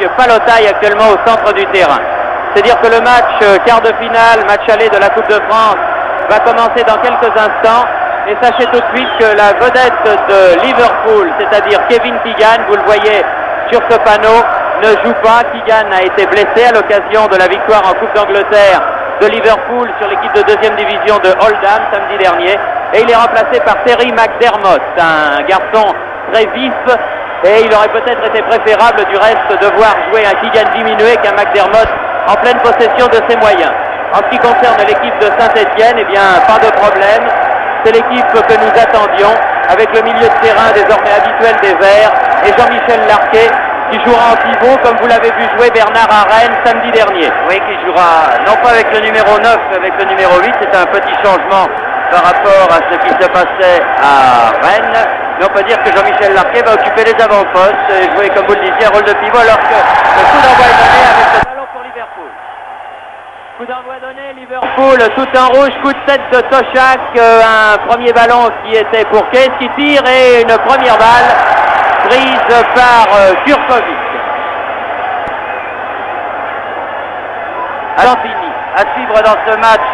Palotaille actuellement au centre du terrain. C'est-à-dire que le match quart de finale, match aller de la Coupe de France, va commencer dans quelques instants. Et sachez tout de suite que la vedette de Liverpool, c'est-à-dire Kevin Keegan, vous le voyez sur ce panneau, ne joue pas. Keegan a été blessé à l'occasion de la victoire en Coupe d'Angleterre de Liverpool sur l'équipe de deuxième division de Oldham samedi dernier. Et il est remplacé par Terry McDermott, un garçon très vif. Et il aurait peut-être été préférable du reste de voir jouer un Keegan diminué qu'un McDermott en pleine possession de ses moyens. En ce qui concerne l'équipe de Saint-Etienne, eh bien, pas de problème. C'est l'équipe que nous attendions, avec le milieu de terrain désormais habituel des Verts et Jean-Michel Larquet, qui jouera en pivot, comme vous l'avez vu jouer Bernard à Rennes samedi dernier. Oui, qui jouera non pas avec le numéro 9, mais avec le numéro 8. C'est un petit changement par rapport à ce qui se passait à Rennes. Mais on peut dire que Jean-Michel Larquet va occuper les avant-postes et jouer, comme vous le disiez, un rôle de pivot, alors que le coup d'envoi est donné avec le ballon pour Liverpool. Coup d'envoi donné, Liverpool tout en rouge, coup de tête de Toshak, un premier ballon qui était pour Case qui tire et une première balle prise par Kurkovic. Fini. À suivre dans ce match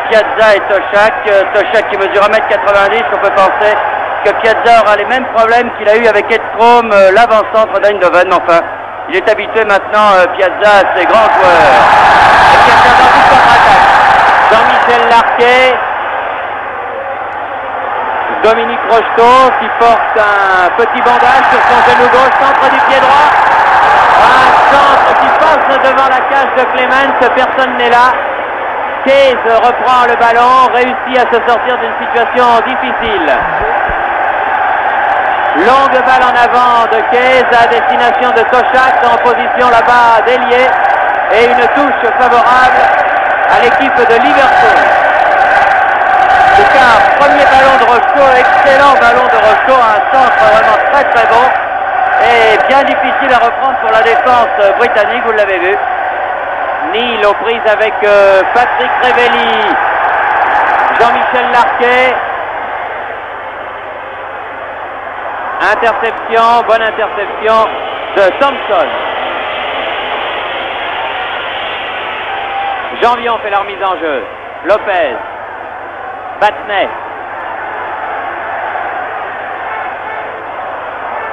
Piazza et Toshak. Toshak qui mesure 1m90, on peut penser que Piazza aura les mêmes problèmes qu'il a eu avec Edstrom, l'avant-centre d'Eindhoven. Enfin, il est habitué maintenant, Piazza, à ses grands joueurs. Et Piazza dans toute contre-attaque. Jean-Michel Larquet, Dominique Rocheteau qui porte un petit bandage sur son genou gauche, centre du pied droit. Un centre qui passe devant la cage de Clemens, personne n'est là. Case reprend le ballon, réussit à se sortir d'une situation difficile. Longue balle en avant de Case à destination de Toshak en position là-bas d'ailier et une touche favorable à l'équipe de Liverpool. En tout cas, premier ballon de Rocheteau, excellent ballon de Rocheteau, un centre vraiment très très bon et bien difficile à reprendre pour la défense britannique, vous l'avez vu. Neal aux prises avec Patrick Révelli, Jean-Michel Larquet. Interception, bonne interception de Thompson. Jean-Vion fait la remise en jeu. Lopez. Battenet.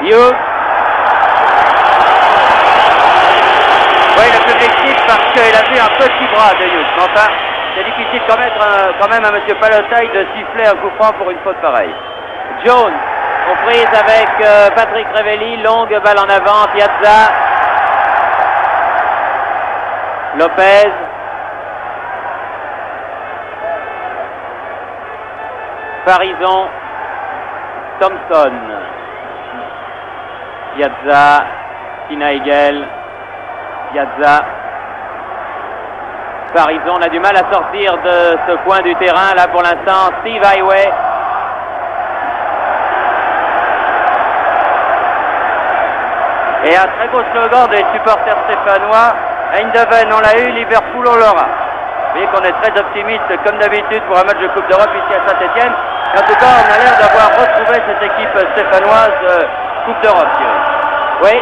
Hughes. Oui, le public cite parce qu'il a vu un petit bras de Hughes. Mais enfin, c'est difficile quand même à M. Palotaille de siffler un coup franc pour une faute pareille. Jones. Aux prises avec Patrick Révelli. Longue balle en avant. Piazza. Lopez. Farison. Thompson. Piazza. Kinaigel. Piazza. Farison, on a du mal à sortir de ce coin du terrain. Là pour l'instant, Steve Highway. Et un très beau slogan des supporters stéphanois. Eindhoven, on l'a eu, Liverpool, on l'aura. Vous voyez qu'on est très optimiste, comme d'habitude, pour un match de Coupe d'Europe ici à Saint-Etienne. En tout cas, on a l'air d'avoir retrouvé cette équipe stéphanoise Coupe d'Europe. Oui.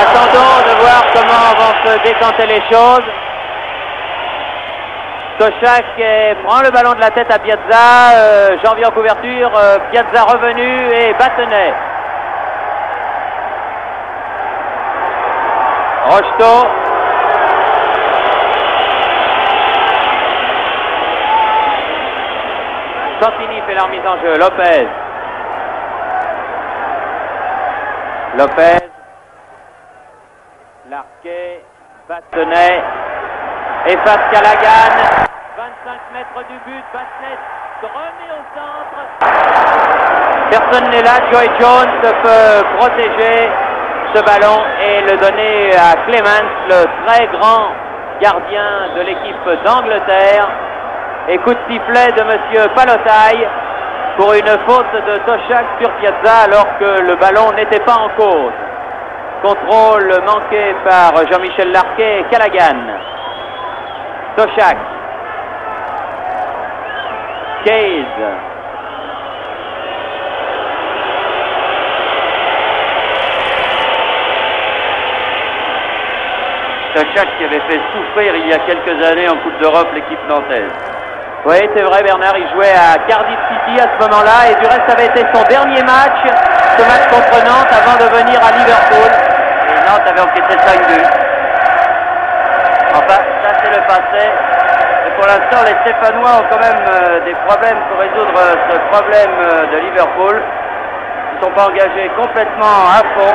Attendons de voir comment vont se décanter les choses. Toshak prend le ballon de la tête à Piazza. Janvier en couverture. Piazza revenu et Battenet. Rocheteau. Santini fait la remise en jeu. Lopez. Lopez. Larquet. Battenet. Efface Callaghan. 25 mètres du but. Battenet remet au centre. Personne n'est là. Joey Jones peut protéger ce ballon et le donner à Clemens, le très grand gardien de l'équipe d'Angleterre. Et coup de sifflet de M. Palotaille pour une faute de Toshak sur Piazza alors que le ballon n'était pas en cause. Contrôle manqué par Jean-Michel Larquet et Callaghan. Toshak. Case. Tochak qui avait fait souffrir il y a quelques années en Coupe d'Europe l'équipe nantaise. Oui, c'est vrai, Bernard, il jouait à Cardiff City à ce moment-là, et du reste, ça avait été son dernier match, ce match contre Nantes, avant de venir à Liverpool. Et Nantes avait encaissé 5-2. Enfin, ça c'est le passé. Et pour l'instant, les Stéphanois ont quand même des problèmes pour résoudre ce problème de Liverpool. Ils ne sont pas engagés complètement à fond.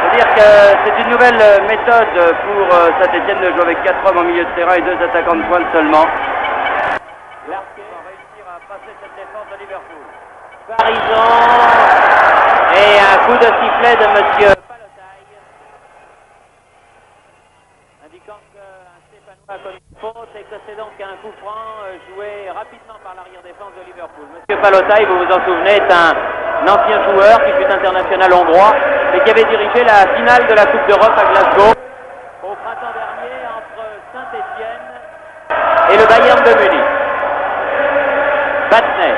C'est-à-dire que c'est une nouvelle méthode pour Saint-Etienne de jouer avec 4 hommes en milieu de terrain et 2 attaquants de pointe seulement. Larquet va réussir à passer cette défense de Liverpool. Parisson et un coup de sifflet de Monsieur Palotaille, indiquant qu'un Stéphanois a commis une faute et que c'est donc un coup franc joué rapidement par l'arrière-défense de Liverpool. Monsieur Palotaille, vous vous en souvenez, est un ancien joueur qui fut international hongrois et qui avait dirigé la finale de la Coupe d'Europe à Glasgow au printemps dernier entre Saint-Etienne et le Bayern de Munich. Batney,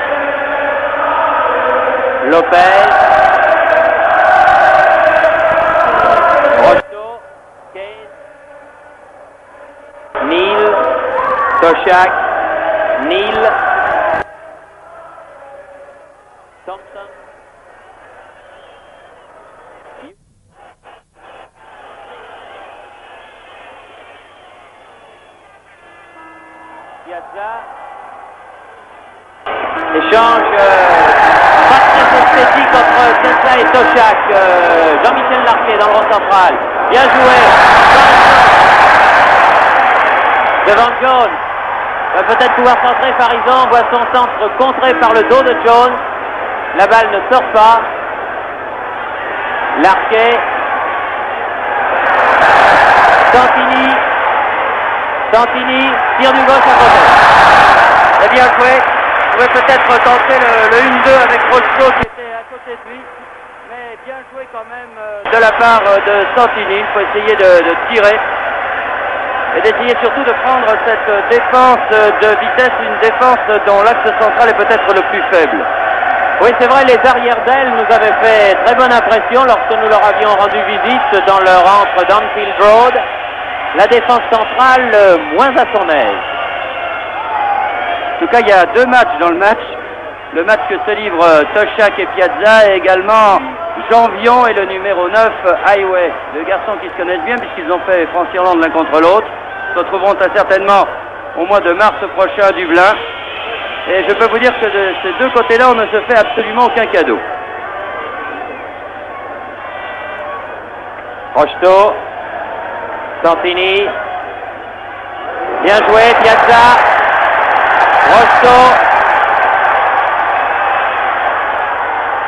Lopez, Rosto, Case, Neal, Tochak, Neal, Thompson, Piazza. Échange pas très esthétique entre Piazza et Tochak. Jean-Michel Larquet dans le rond central. Bien joué. Devant Jones. Va peut-être pouvoir centrer Parisson. Voit son centre contré par le dos de Jones. La balle ne sort pas. Larquet. Santini. Tire du gauche à côté. Et bien joué. On pouvait peut-être tenter le 1-2 avec Rosto qui était à côté de lui, mais bien joué quand même de la part de Santini. Il faut essayer de tirer et d'essayer surtout de prendre cette défense de vitesse, une défense dont l'axe central est peut-être le plus faible. Oui, c'est vrai, les arrières d'ailes nous avaient fait très bonne impression lorsque nous leur avions rendu visite dans leur antre d'Anfield Road. La défense centrale, moins à son aise. En tout cas, il y a 2 matchs dans le match. Le match que se livrent Tochak et Piazza et également Janvion et le numéro 9, Highway. 2 garçons qui se connaissent bien puisqu'ils ont fait France-Irlande l'un contre l'autre. Ils se retrouveront très certainement au mois de mars prochain à Dublin. Et je peux vous dire que de ces 2 côtés-là, on ne se fait absolument aucun cadeau. Rocheteau, Santini, bien joué, Piazza, Rocheteau,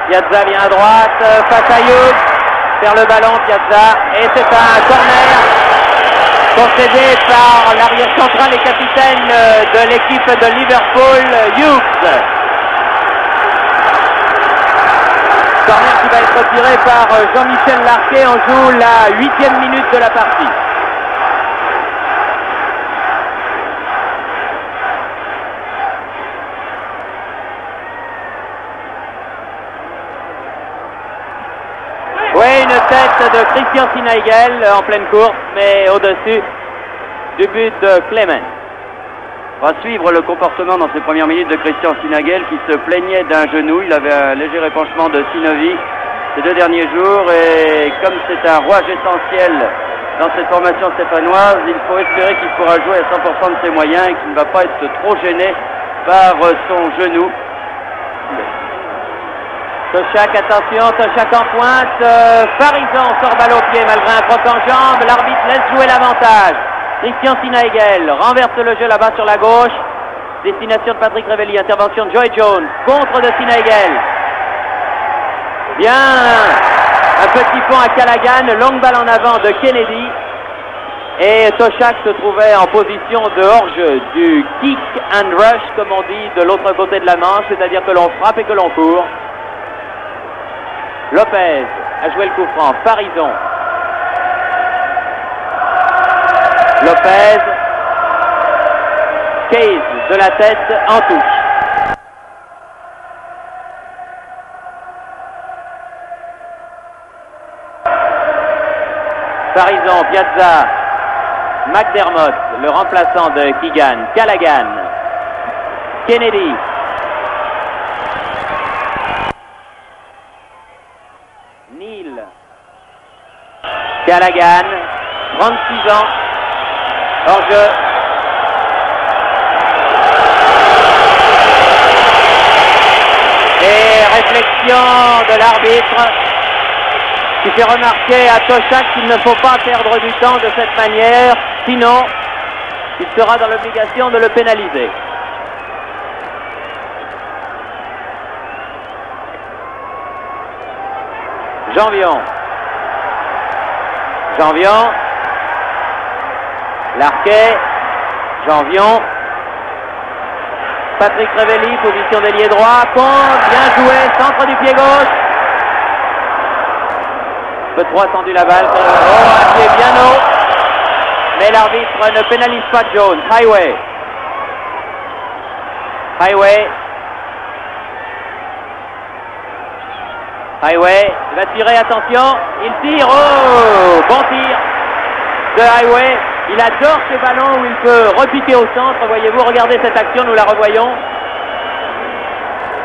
Piazza vient à droite, face à Hughes, vers le ballon, Piazza, et c'est un corner concédé par l'arrière central et capitaine de l'équipe de Liverpool, Hughes. Corner qui va être tiré par Jean-Michel Larquet. On joue la 8e minute de la partie. Oui, une tête de Christian Sinaigel en pleine course, mais au-dessus du but de Clement. On va suivre le comportement dans ces premières minutes de Christian Sinaigel qui se plaignait d'un genou. Il avait un léger épanchement de synovie ces 2 derniers jours et comme c'est un rouage essentiel dans cette formation stéphanoise, il faut espérer qu'il pourra jouer à 100% de ses moyens et qu'il ne va pas être trop gêné par son genou. Tochak, attention, Tochak en pointe, Parisson sort balle au pied malgré un croc en jambe, l'arbitre laisse jouer l'avantage. Christian Sinaigel renverse le jeu là-bas sur la gauche, destination de Patrick Révelli, intervention de Joey Jones, contre de Sinaigel. Bien, un petit pont à Callaghan, longue balle en avant de Kennedy, et Tochak se trouvait en position de hors-jeu, du kick and rush comme on dit de l'autre côté de la Manche, c'est-à-dire que l'on frappe et que l'on court. Lopez a joué le coup franc. Parisson. Lopez. Case de la tête en touche. Parisson, Piazza. McDermott, le remplaçant de Keegan. Callaghan. Kennedy. Neal. Callaghan. 36 ans. Hors-jeu. Et réflexion de l'arbitre qui fait remarquer à Toshak qu'il ne faut pas perdre du temps de cette manière, sinon il sera dans l'obligation de le pénaliser. Janvion. Larquet. Janvion. Patrick Révelli, position d'ailier droit. Pont, bien joué, centre du pied gauche. Peu trop attendu la balle. Oh, un pied bien haut. Mais l'arbitre ne pénalise pas Jones. Highway. Il va tirer, attention. Il tire. Oh, bon tir de Highway. Il adore ces ballons où il peut repiquer au centre. Voyez-vous, regardez cette action, nous la revoyons.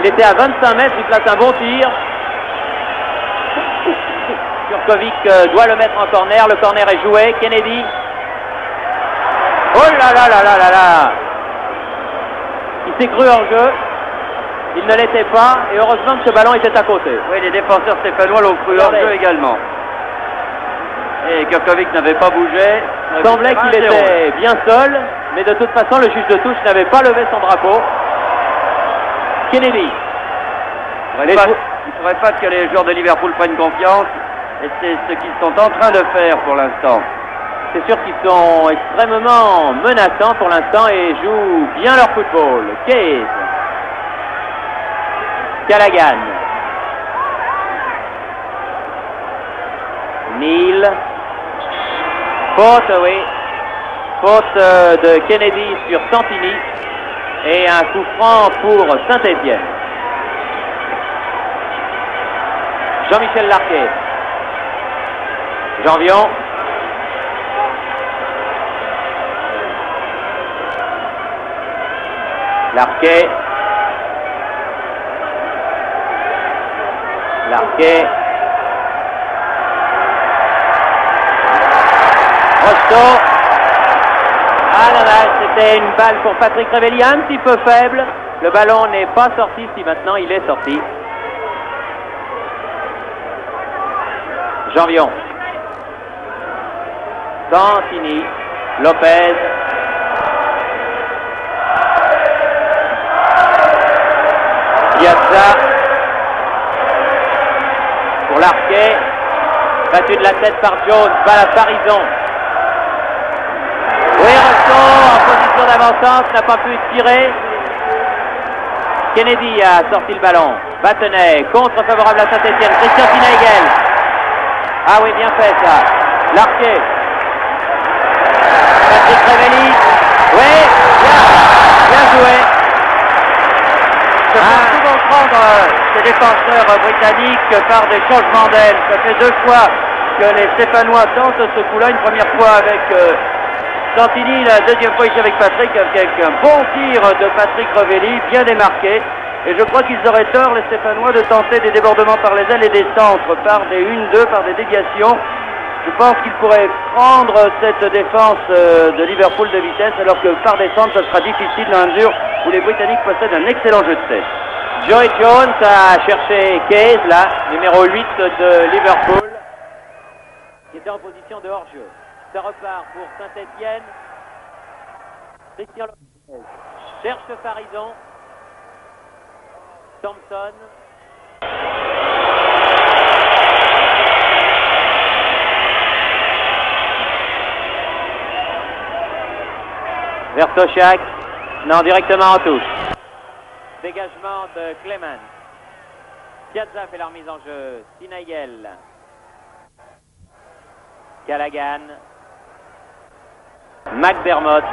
Il était à 25 mètres, il place un bon tir. Jurkovic doit le mettre en corner. Le corner est joué. Kennedy. Oh là là là là là là. Il s'est cru en jeu. Il ne l'était pas. Et heureusement que ce ballon était à côté. Oui, les défenseurs stéphanois l'ont cru en jeu également. Et Jurkovic n'avait pas bougé. Il semblait qu'il était bien seul. Mais de toute façon, le juge de touche n'avait pas levé son drapeau. Kennedy. Il ne faudrait pas que les joueurs de Liverpool prennent confiance. Et c'est ce qu'ils sont en train de faire pour l'instant. C'est sûr qu'ils sont extrêmement menaçants pour l'instant et jouent bien leur football. Case. Callaghan. Neal. Faute, oui. Faute de Kennedy sur Santini. Et un coup franc pour Saint-Étienne. Jean-Michel Larquet. Janvion. Larquet. Rosto. Ah non, c'était une balle pour Patrick Révelli un petit peu faible. Le ballon n'est pas sorti, si maintenant il est sorti. Janvion. Santini. Lopez. Piazza. Pour Larquet. Battu de la tête par Jones. Balle à Parison. Oui, Rosto en position d'avancante, n'a pas pu tirer. Kennedy a sorti le ballon. Battenay, contre favorable à Saint-Étienne. Christian Finaigel. Ah oui, bien fait ça. Larquet. Patrick Révelli. Oui, bien joué. Je peux souvent prendre ces défenseurs britanniques par des changements d'aile. Ça fait 2 fois que les Stéphanois tentent ce coup-là. Une première fois avec Santini, la deuxième fois ici avec Patrick, avec un bon tir de Patrick Révelli, bien démarqué. Et je crois qu'ils auraient tort, les Stéphanois, de tenter des débordements par les ailes et des centres, par des 1-2, par des déviations. Je pense qu'ils pourraient prendre cette défense de Liverpool de vitesse, alors que par des centres, ce sera difficile dans la mesure où les Britanniques possèdent un excellent jeu de tête. Joey Jones a cherché Case, là, numéro 8 de Liverpool, qui était en position de hors-jeu. Ça repart pour Saint-Étienne. Christian Lopez cherche Parison. Thompson. Vers Toshak. Non, directement en touche. Dégagement de Clement. Piazza fait la remise en jeu. Sinaïel. Callaghan. McDermott.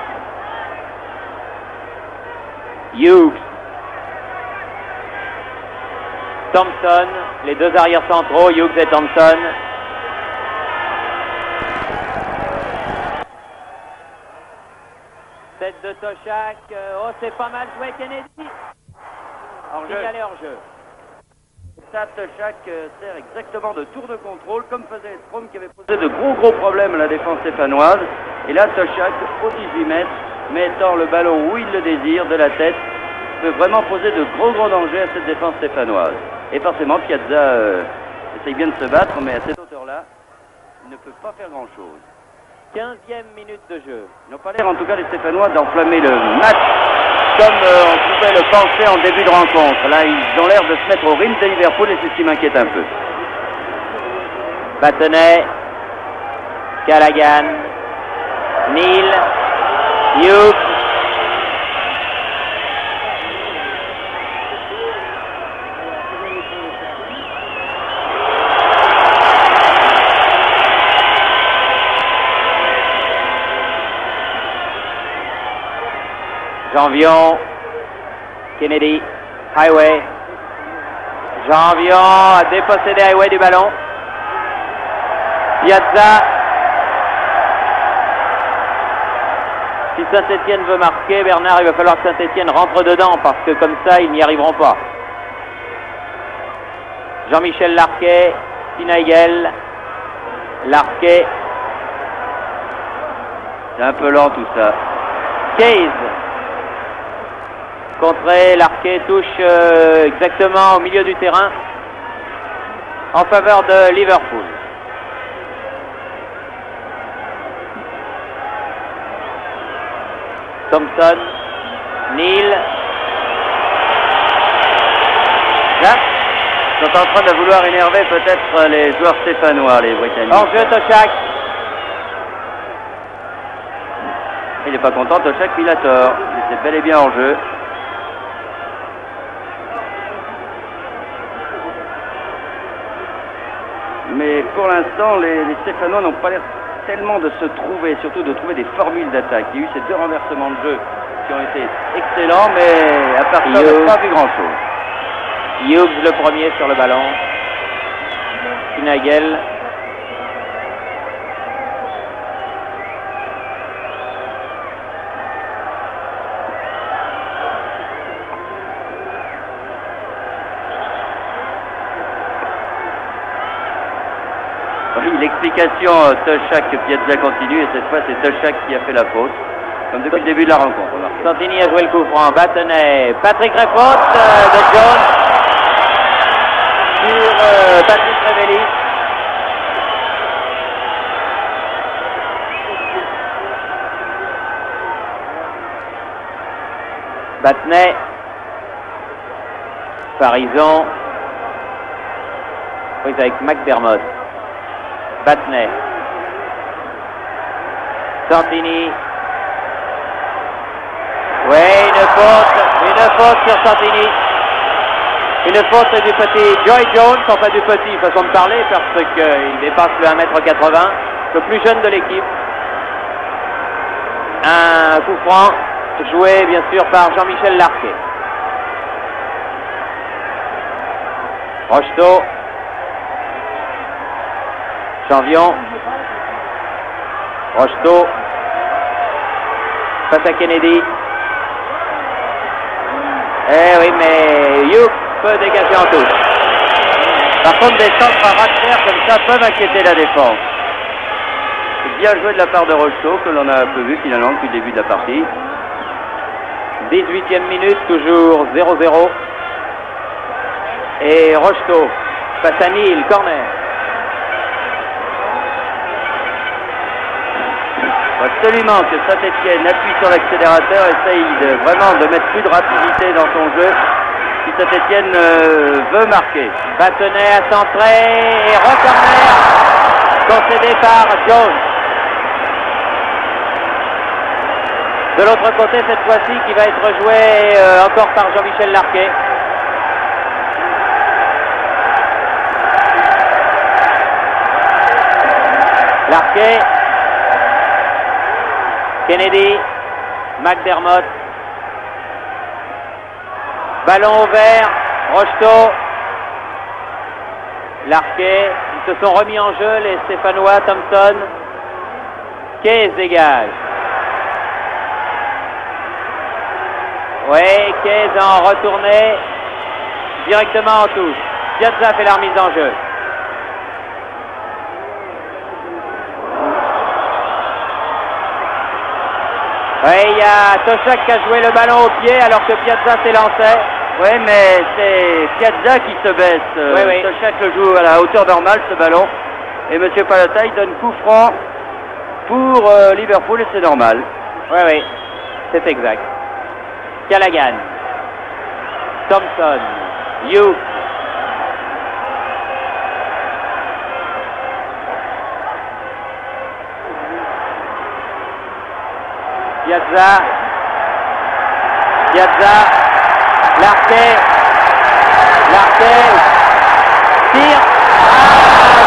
Hughes. Thompson. Les deux arrières centraux, Hughes et Thompson. de Toshak. Oh, c'est pas mal joué, Kennedy. Signalé hors jeu. Ça, Toshak sert exactement de tour de contrôle, comme faisait Strom, qui avait posé de gros problèmes à la défense stéphanoise. Et là, Toshak, au 18 mètres, mettant le ballon où il le désire, de la tête, peut vraiment poser de gros dangers à cette défense stéphanoise. Et forcément, Piazza essaye bien de se battre, mais à cette hauteur-là, il ne peut pas faire grand-chose. 15e minute de jeu. Ils n'ont pas l'air, en tout cas, les Stéphanois, d'enflammer le match comme on pouvait le penser en début de rencontre. Là, ils ont l'air de se mettre au rythme de Liverpool et c'est ce qui m'inquiète un peu. Battenet, Callaghan, Neal, Hughes. Janvion, Kennedy, Highway. Janvion a dépossédé Highway du ballon. Piazza. Si Saint-Etienne veut marquer, Bernard, il va falloir que Saint-Etienne rentre dedans parce que comme ça, ils n'y arriveront pas. Jean-Michel Larquet, Sinaigel, Larquet. C'est un peu lent tout ça. Case. Contré, Larquet touche exactement au milieu du terrain en faveur de Liverpool. Thompson, Neal. Là, ils sont en train de vouloir énerver peut-être les joueurs stéphanois, les Britanniques. Hors jeu, Toshak. Il n'est pas content, Toshak, il a tort. Il était bel et bien en jeu. Mais pour l'instant, les Stéphanois n'ont pas l'air tellement de se trouver, surtout de trouver des formules d'attaque. Il y a eu ces deux renversements de jeu qui ont été excellents, mais à part ça, on n'a pas vu grand-chose. Hughes le premier sur le ballon. Sinagel. L'explication Toshak que Piazza continue et cette fois c'est Toshak qui a fait la faute, comme depuis le début de la rencontre. Santini a joué le coup franc. Battenet, Patrick Réfaute de Jones sur Patrick Révelli. Battenet, Farison, prise avec McDermott. Battenet, Santini, oui, une faute sur Santini, une faute du petit Joy Jones, enfin du petit façon de parler parce qu'il dépasse le 1m80, le plus jeune de l'équipe. Un coup franc joué bien sûr par Jean-Michel Larquet. Rocheteau. Janvion, Rocheteau, face à Kennedy. Eh oui, mais Hughes peut dégager en touche. Par contre, des centres à ras de terre comme ça peuvent inquiéter la défense. C'est bien joué de la part de Rocheteau, que l'on a un peu vu finalement depuis le début de la partie. 18e minute, toujours 0-0. Et Rocheteau, face à Neal, corner. Absolument que Saint-Etienne appuie sur l'accélérateur, essaye vraiment de mettre plus de rapidité dans son jeu si Saint-Etienne veut marquer. Battenet à centrer et recorner concédé par Jones. De l'autre côté, cette fois-ci, qui va être joué encore par Jean-Michel Larquet. Larquet. Kennedy, McDermott, ballon ouvert, Rocheteau, Larquet, ils se sont remis en jeu les Stéphanois, Thompson, Case dégage. Oui, Keyes en retournée directement en touche. Piazza fait la remise en jeu. Oui, il y a Toshak qui a joué le ballon au pied alors que Piazza s'est lancé. Oui, mais c'est Piazza qui se baisse. Oui. Toshak le joue à la hauteur normale, ce ballon. Et M. Palotai donne coup franc pour Liverpool et c'est normal. Oui, c'est exact. Callaghan. Thompson. Hughes. Piazza. Larquet. Tire.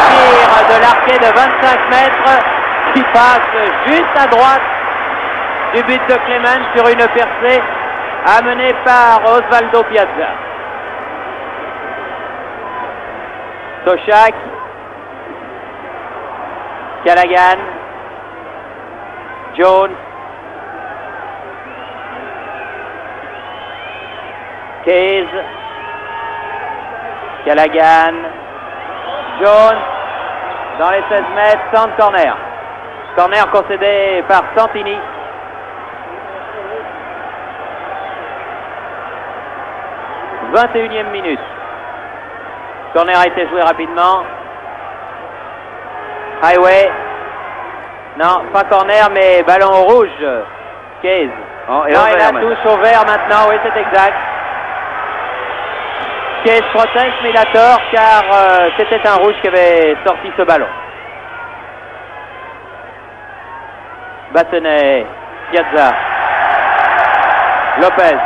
Tire de Larquet de 25 mètres qui passe juste à droite du but de Clement sur une percée amenée par Osvaldo Piazza. Toshak. Callaghan. Jones. Keyes. Callaghan. Jones. Dans les 16 mètres, centre corner. Corner concédé par Santini. « 21e minute. Corner a été joué rapidement. Highway. Non, pas corner, mais ballon au rouge. Keyes. Oh, et non, il la touche au vert maintenant, oui, c'est exact. Keyes proteste, mais il a tort, car c'était un rouge qui avait sorti ce ballon. Battenet, Piazza. Lopez.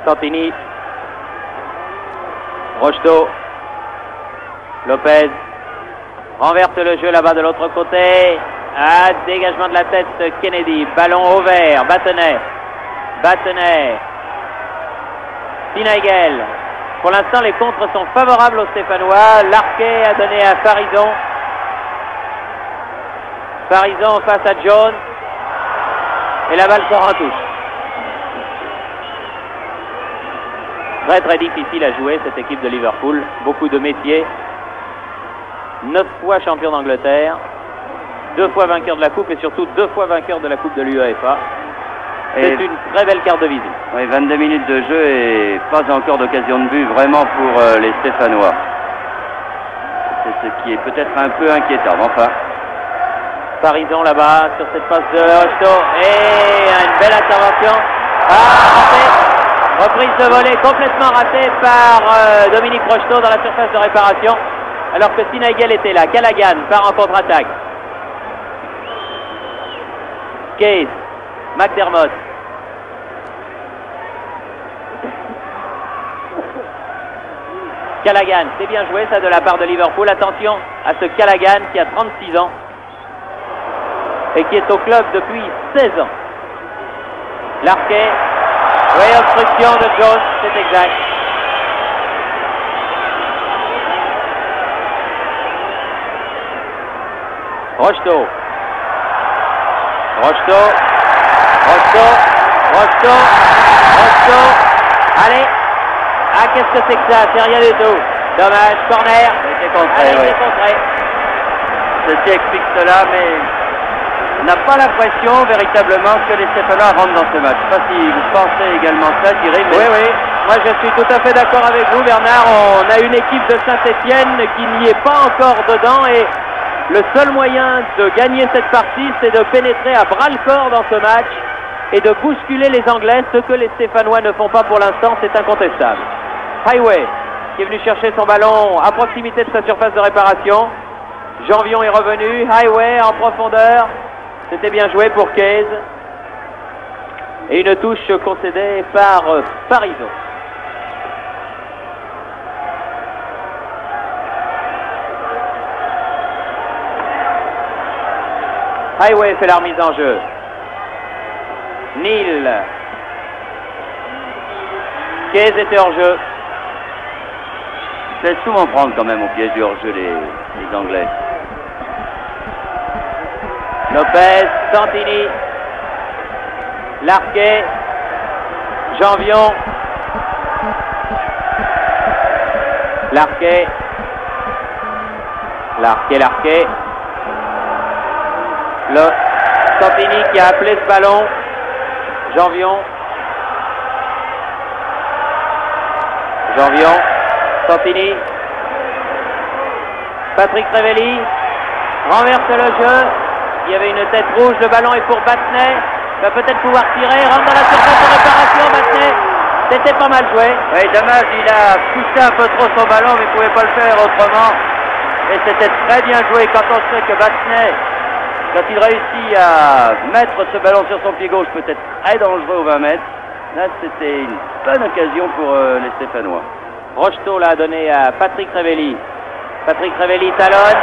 Santini. Rocheteau. Lopez. Renverse le jeu là-bas de l'autre côté. Dégagement de la tête Kennedy. Ballon au vert. Battenet. Sinaigel. Pour l'instant, les contres sont favorables aux Stéphanois. Larquet a donné à Farison. Farison face à Jones. Et la balle sort en touche. Très difficile à jouer cette équipe de Liverpool. Beaucoup de métiers. 9 fois champion d'Angleterre. 2 fois vainqueur de la Coupe et surtout 2 fois vainqueur de la Coupe de l'UEFA. C'est une très belle carte de visite. Oui, 22 minutes de jeu et pas encore d'occasion de but vraiment pour les Stéphanois. C'est ce qui est peut-être un peu inquiétant. Enfin. Farison là-bas sur cette passe de Rocheteau. Et une belle intervention. Raté. Reprise de volée complètement ratée par Dominique Rocheteau dans la surface de réparation. Alors que Sinaigel était là. Callaghan part en contre-attaque. Keyes. McDermott. Callaghan, c'est bien joué ça de la part de Liverpool. Attention à ce Callaghan qui a 36 ans et qui est au club depuis 16 ans. Larquet. Oui, obstruction de Jones, c'est exact. Rocheteau. Allez. Qu'est-ce que c'est que ça? C'est rien du tout. Dommage, corner. C'est contré. Ceci explique cela, mais on n'a pas l'impression véritablement que les Stéphanois rentrent dans ce match. Je ne sais pas si vous pensez également ça, Thierry. Mais... Oui. Moi, je suis tout à fait d'accord avec vous, Bernard. On a une équipe de Saint-Étienne qui n'y est pas encore dedans et le seul moyen de gagner cette partie, c'est de pénétrer à bras-le-corps dans ce match et de bousculer les Anglais, ce que les Stéphanois ne font pas pour l'instant, c'est incontestable. Highway, qui est venu chercher son ballon à proximité de sa surface de réparation. Janvion est revenu. Highway en profondeur. C'était bien joué pour Keyes. Et une touche concédée par Farison. Highway fait la remise en jeu. Neal. Keyes était hors jeu. Ils laissent souvent prendre quand même au piège du hors-jeu les Anglais. Lopez, Santini, Larquet, Janvion, Larquet, Santini qui a appelé ce ballon, Janvion, Santini, Patrick Révelli renverse le jeu, il y avait une tête rouge, le ballon est pour Battenay, va peut-être pouvoir tirer, rentre dans la surface de réparation, Battenay, c'était pas mal joué. Oui, dommage, il a poussé un peu trop son ballon, mais il ne pouvait pas le faire autrement. Et c'était très bien joué quand on sait que Battenay, quand il réussit à mettre ce ballon sur son pied gauche, peut être très dangereux aux 20 mètres. Là, c'était une bonne occasion pour les Stéphanois. Rocheteau l'a donné à Patrick Révelli. Patrick Révelli talonne.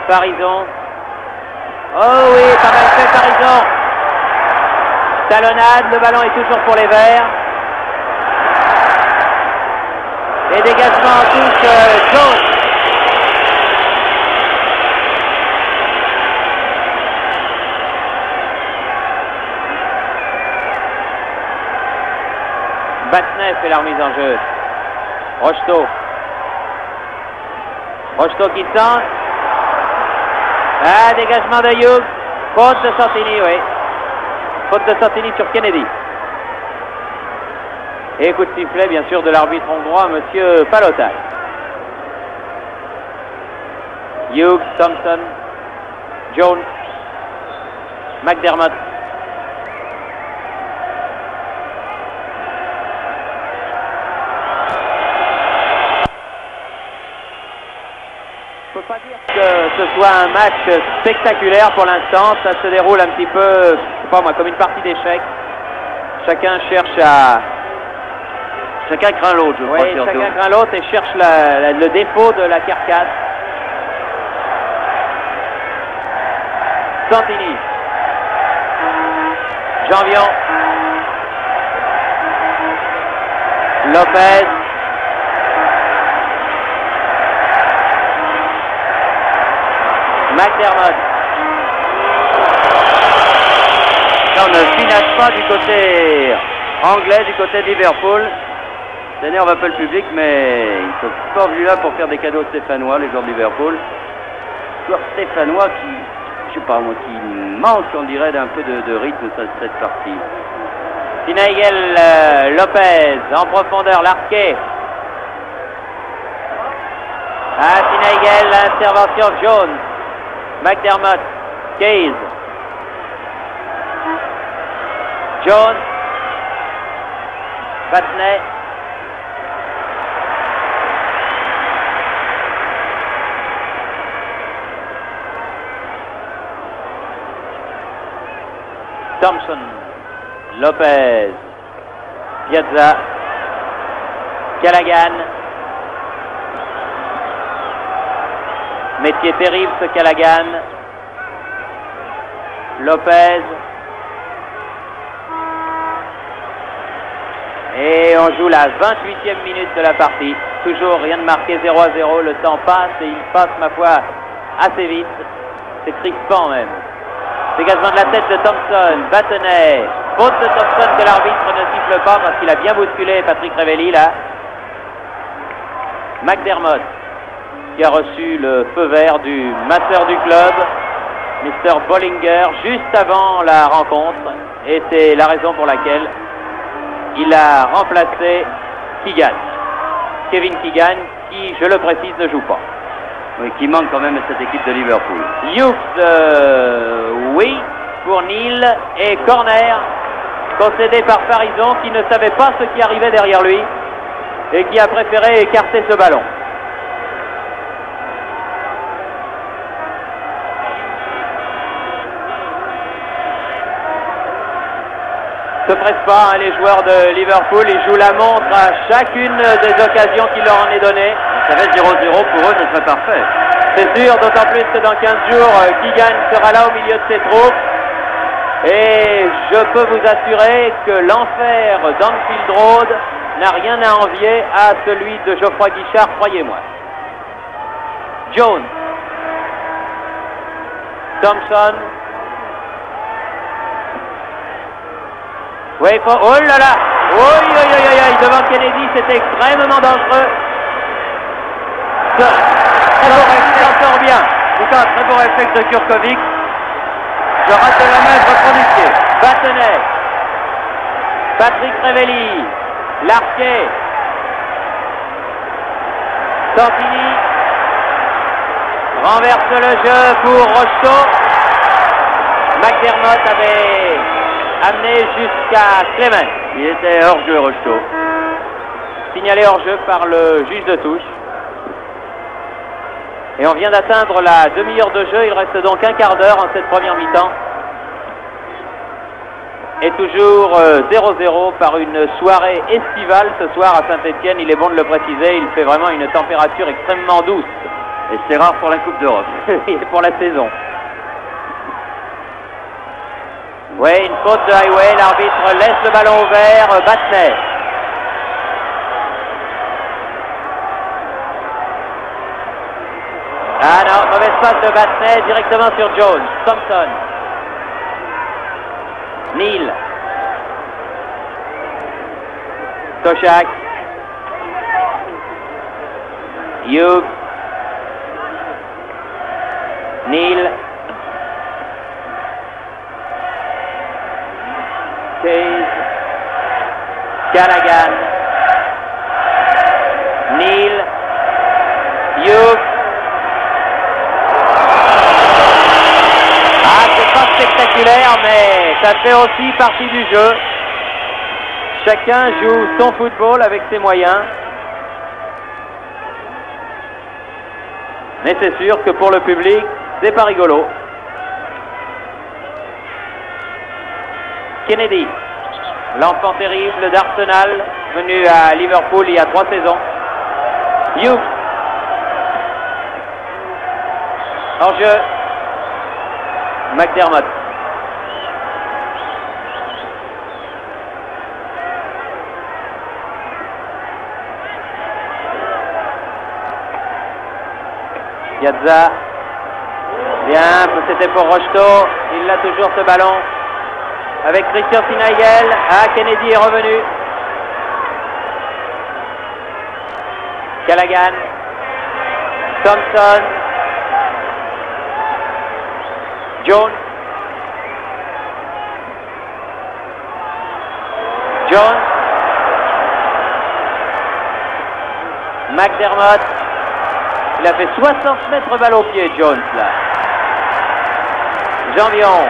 Farison. Oh oui, pas mal fait Farison. Talonnade, le ballon est toujours pour les Verts. Et dégagement en touche, Jones. Battenay fait la remise en jeu. Rocheteau qui tente. Ah, dégagement de Hughes. Faute de Santini, oui. Faute de Santini sur Kennedy. Et coup de sifflet, bien sûr, de l'arbitre hongrois, monsieur Palotai. Hughes, Thompson, Jones, McDermott. Je ne peux pas dire que ce soit un match spectaculaire pour l'instant. Ça se déroule un petit peu, je sais pas moi, comme une partie d'échecs. Chacun cherche à... Chacun craint l'autre, je crois. Oui, chacun craint l'autre et cherche le défaut de la carcasse. Santini. Janvion. Lopez. McDermott. Là, on ne finesse pas du côté anglais, du côté de Liverpool. Ça énerve un peu le public, mais ils ne sont pas venus là pour faire des cadeaux stéphanois, les joueurs de Liverpool. Joueurs stéphanois qui, je sais pas moi, qui manquent, on dirait, d'un peu de rythme sur cette partie. Finaïgel, Lopez, en profondeur, Larquet. Ah, Finaïgel, l'intervention Jones. McDermott, Case, Jones, Battenay, Thompson, Lopez, Piazza, Callaghan. Métier terrible ce Callaghan. Lopez. Et on joue la 28e minute de la partie. Toujours rien de marqué, 0-0. Le temps passe et il passe, ma foi, assez vite. C'est crispant même. Dégagement de la tête de Thompson. Battenay. Faute de Thompson que l'arbitre ne siffle pas parce qu'il a bien bousculé Patrick Révelli là. McDermott, qui a reçu le feu vert du masseur du club, Mr. Bollinger, juste avant la rencontre. Et c'est la raison pour laquelle il a remplacé Keegan. Kevin Keegan, qui, je le précise, ne joue pas. Oui, qui manque quand même à cette équipe de Liverpool. Hughes, oui, pour Neil. Et corner, concédé par Farison, qui ne savait pas ce qui arrivait derrière lui et qui a préféré écarter ce ballon. Se pressent pas, hein, les joueurs de Liverpool, ils jouent la montre à chacune des occasions qui leur en est donnée. Ça va être 0-0 pour eux, ce serait parfait. C'est sûr, d'autant plus que dans 15 jours, Keegan sera là au milieu de ses troupes. Et je peux vous assurer que l'enfer d'Anfield Road n'a rien à envier à celui de Geoffroy Guichard, croyez-moi. Jones. Thompson. Oui, oh là là. Oui, devant Kennedy, c'était extrêmement dangereux. Il sort bien. C'est un très beau réflexe de Kurkovic. Je rate la main, je reprends du pied. Battenet. Patrick Revelli. Larquet. Santini. Renverse le jeu pour Rocheteau. McDermott avait amené jusqu'à Clement. Il était hors-jeu, Rocheteau. Signalé hors-jeu par le juge de touche. Et on vient d'atteindre la demi-heure de jeu. Il reste donc un quart d'heure en cette première mi-temps. Et toujours 0-0 par une soirée estivale ce soir à Saint-Étienne. Il est bon de le préciser, il fait vraiment une température extrêmement douce. Et c'est rare pour la Coupe d'Europe. Et pour la saison. Oui, une faute de Highway. L'arbitre laisse le ballon ouvert. Battenet. Ah non, mauvaise passe de Battenet directement sur Jones. Thompson. Neal. Toshak. Hughes. Neal. Case. Callaghan. Neal. Hughes. Ah, c'est pas spectaculaire, mais ça fait aussi partie du jeu. Chacun joue son football avec ses moyens. Mais c'est sûr que pour le public, c'est pas rigolo. Kennedy, l'enfant terrible d'Arsenal, venu à Liverpool il y a 3 saisons. Hughes. Hors-jeu. McDermott. Piazza. Bien, c'était pour Rocheteau. Il a toujours ce ballon. Avec Christian Sinaigel. Ah, Kennedy est revenu. Callaghan. Thompson. Jones. Jones. McDermott. Il a fait 60 mètres balle au pied, Jones, là. Janvion.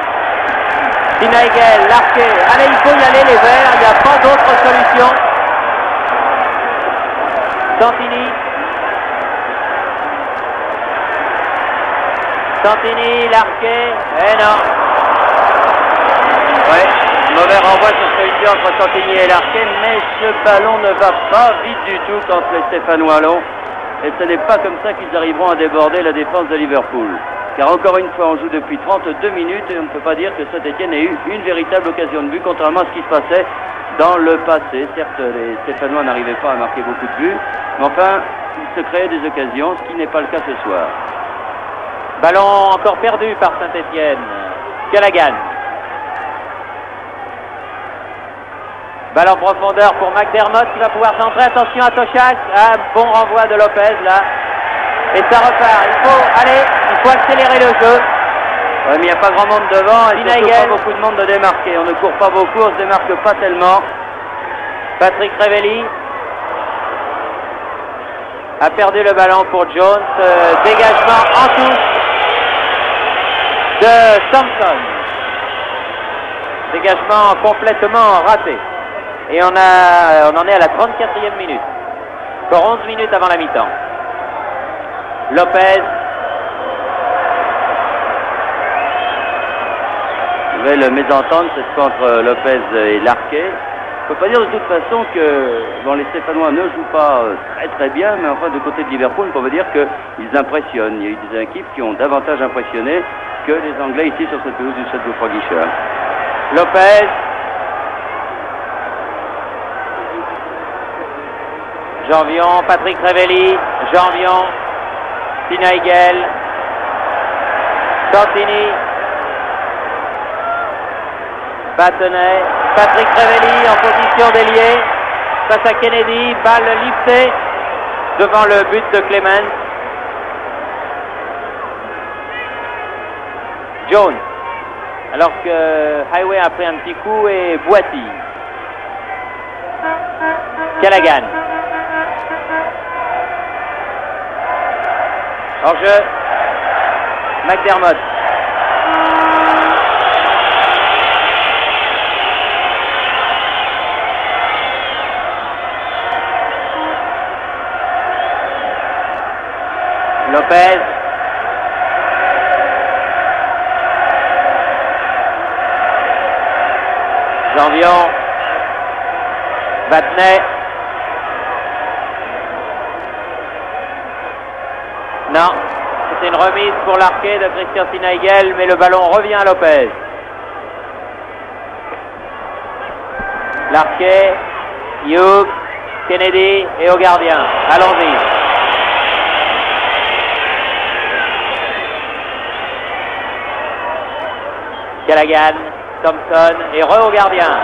Sinaigel, Larquet. Allez, il faut y aller, les Verts. Il n'y a pas d'autre solution. Santini. Santini, Larquet. Eh non. Ouais, mauvais renvoi sur celui entre Santini et Larquet, mais ce ballon ne va pas vite du tout quand les Stéphanois l'ont. Et ce n'est pas comme ça qu'ils arriveront à déborder la défense de Liverpool. Car encore une fois, on joue depuis 32 minutes et on ne peut pas dire que Saint-Étienne ait eu une véritable occasion de but, contrairement à ce qui se passait dans le passé. Certes, les Stéphanois n'arrivaient pas à marquer beaucoup de buts, mais enfin, ils se créaient des occasions, ce qui n'est pas le cas ce soir. Ballon encore perdu par Saint-Étienne. Callaghan. Balle en profondeur pour McDermott qui va pouvoir centrer. Attention à Toshak. Ah, bon renvoi de Lopez là. Et ça repart. Il faut accélérer le jeu. Ouais, mais il n'y a pas grand monde devant et surtout pas beaucoup de monde de démarquer. On ne court pas beaucoup, on ne se démarque pas tellement. Patrick Revelli a perdu le ballon pour Jones. Dégagement en touche de Thompson. Dégagement complètement raté. Et on en est à la 34e minute. Encore 11 minutes avant la mi-temps. Lopez. Nouvelle mésentente, c'est entre Lopez et Larquet. On ne peut pas dire de toute façon que les Stéphanois ne jouent pas très très bien, mais enfin, du côté de Liverpool, on peut dire qu'ils impressionnent. Il y a eu des équipes qui ont davantage impressionné que les Anglais ici sur cette pelouse du Stade Geoffroy-Guichard. Lopez. Janvion, Patrick Revelli. Janvion. Sinaigel. Santini. Battenet. Patrick Révelli en position d'ailier. Face à Kennedy. Balle liftée devant le but de Clemens. Jones. Alors que Highway a pris un petit coup et Boity. Callaghan. Hors-jeu. McDermott. Lopez. Janvion. Battenet. Non, c'était une remise pour l'arqué de Christian Sinaigel, mais le ballon revient à Lopez. L'arqué, Hughes, Kennedy et au gardien. Allons-y. Callaghan, Thompson et re au gardien.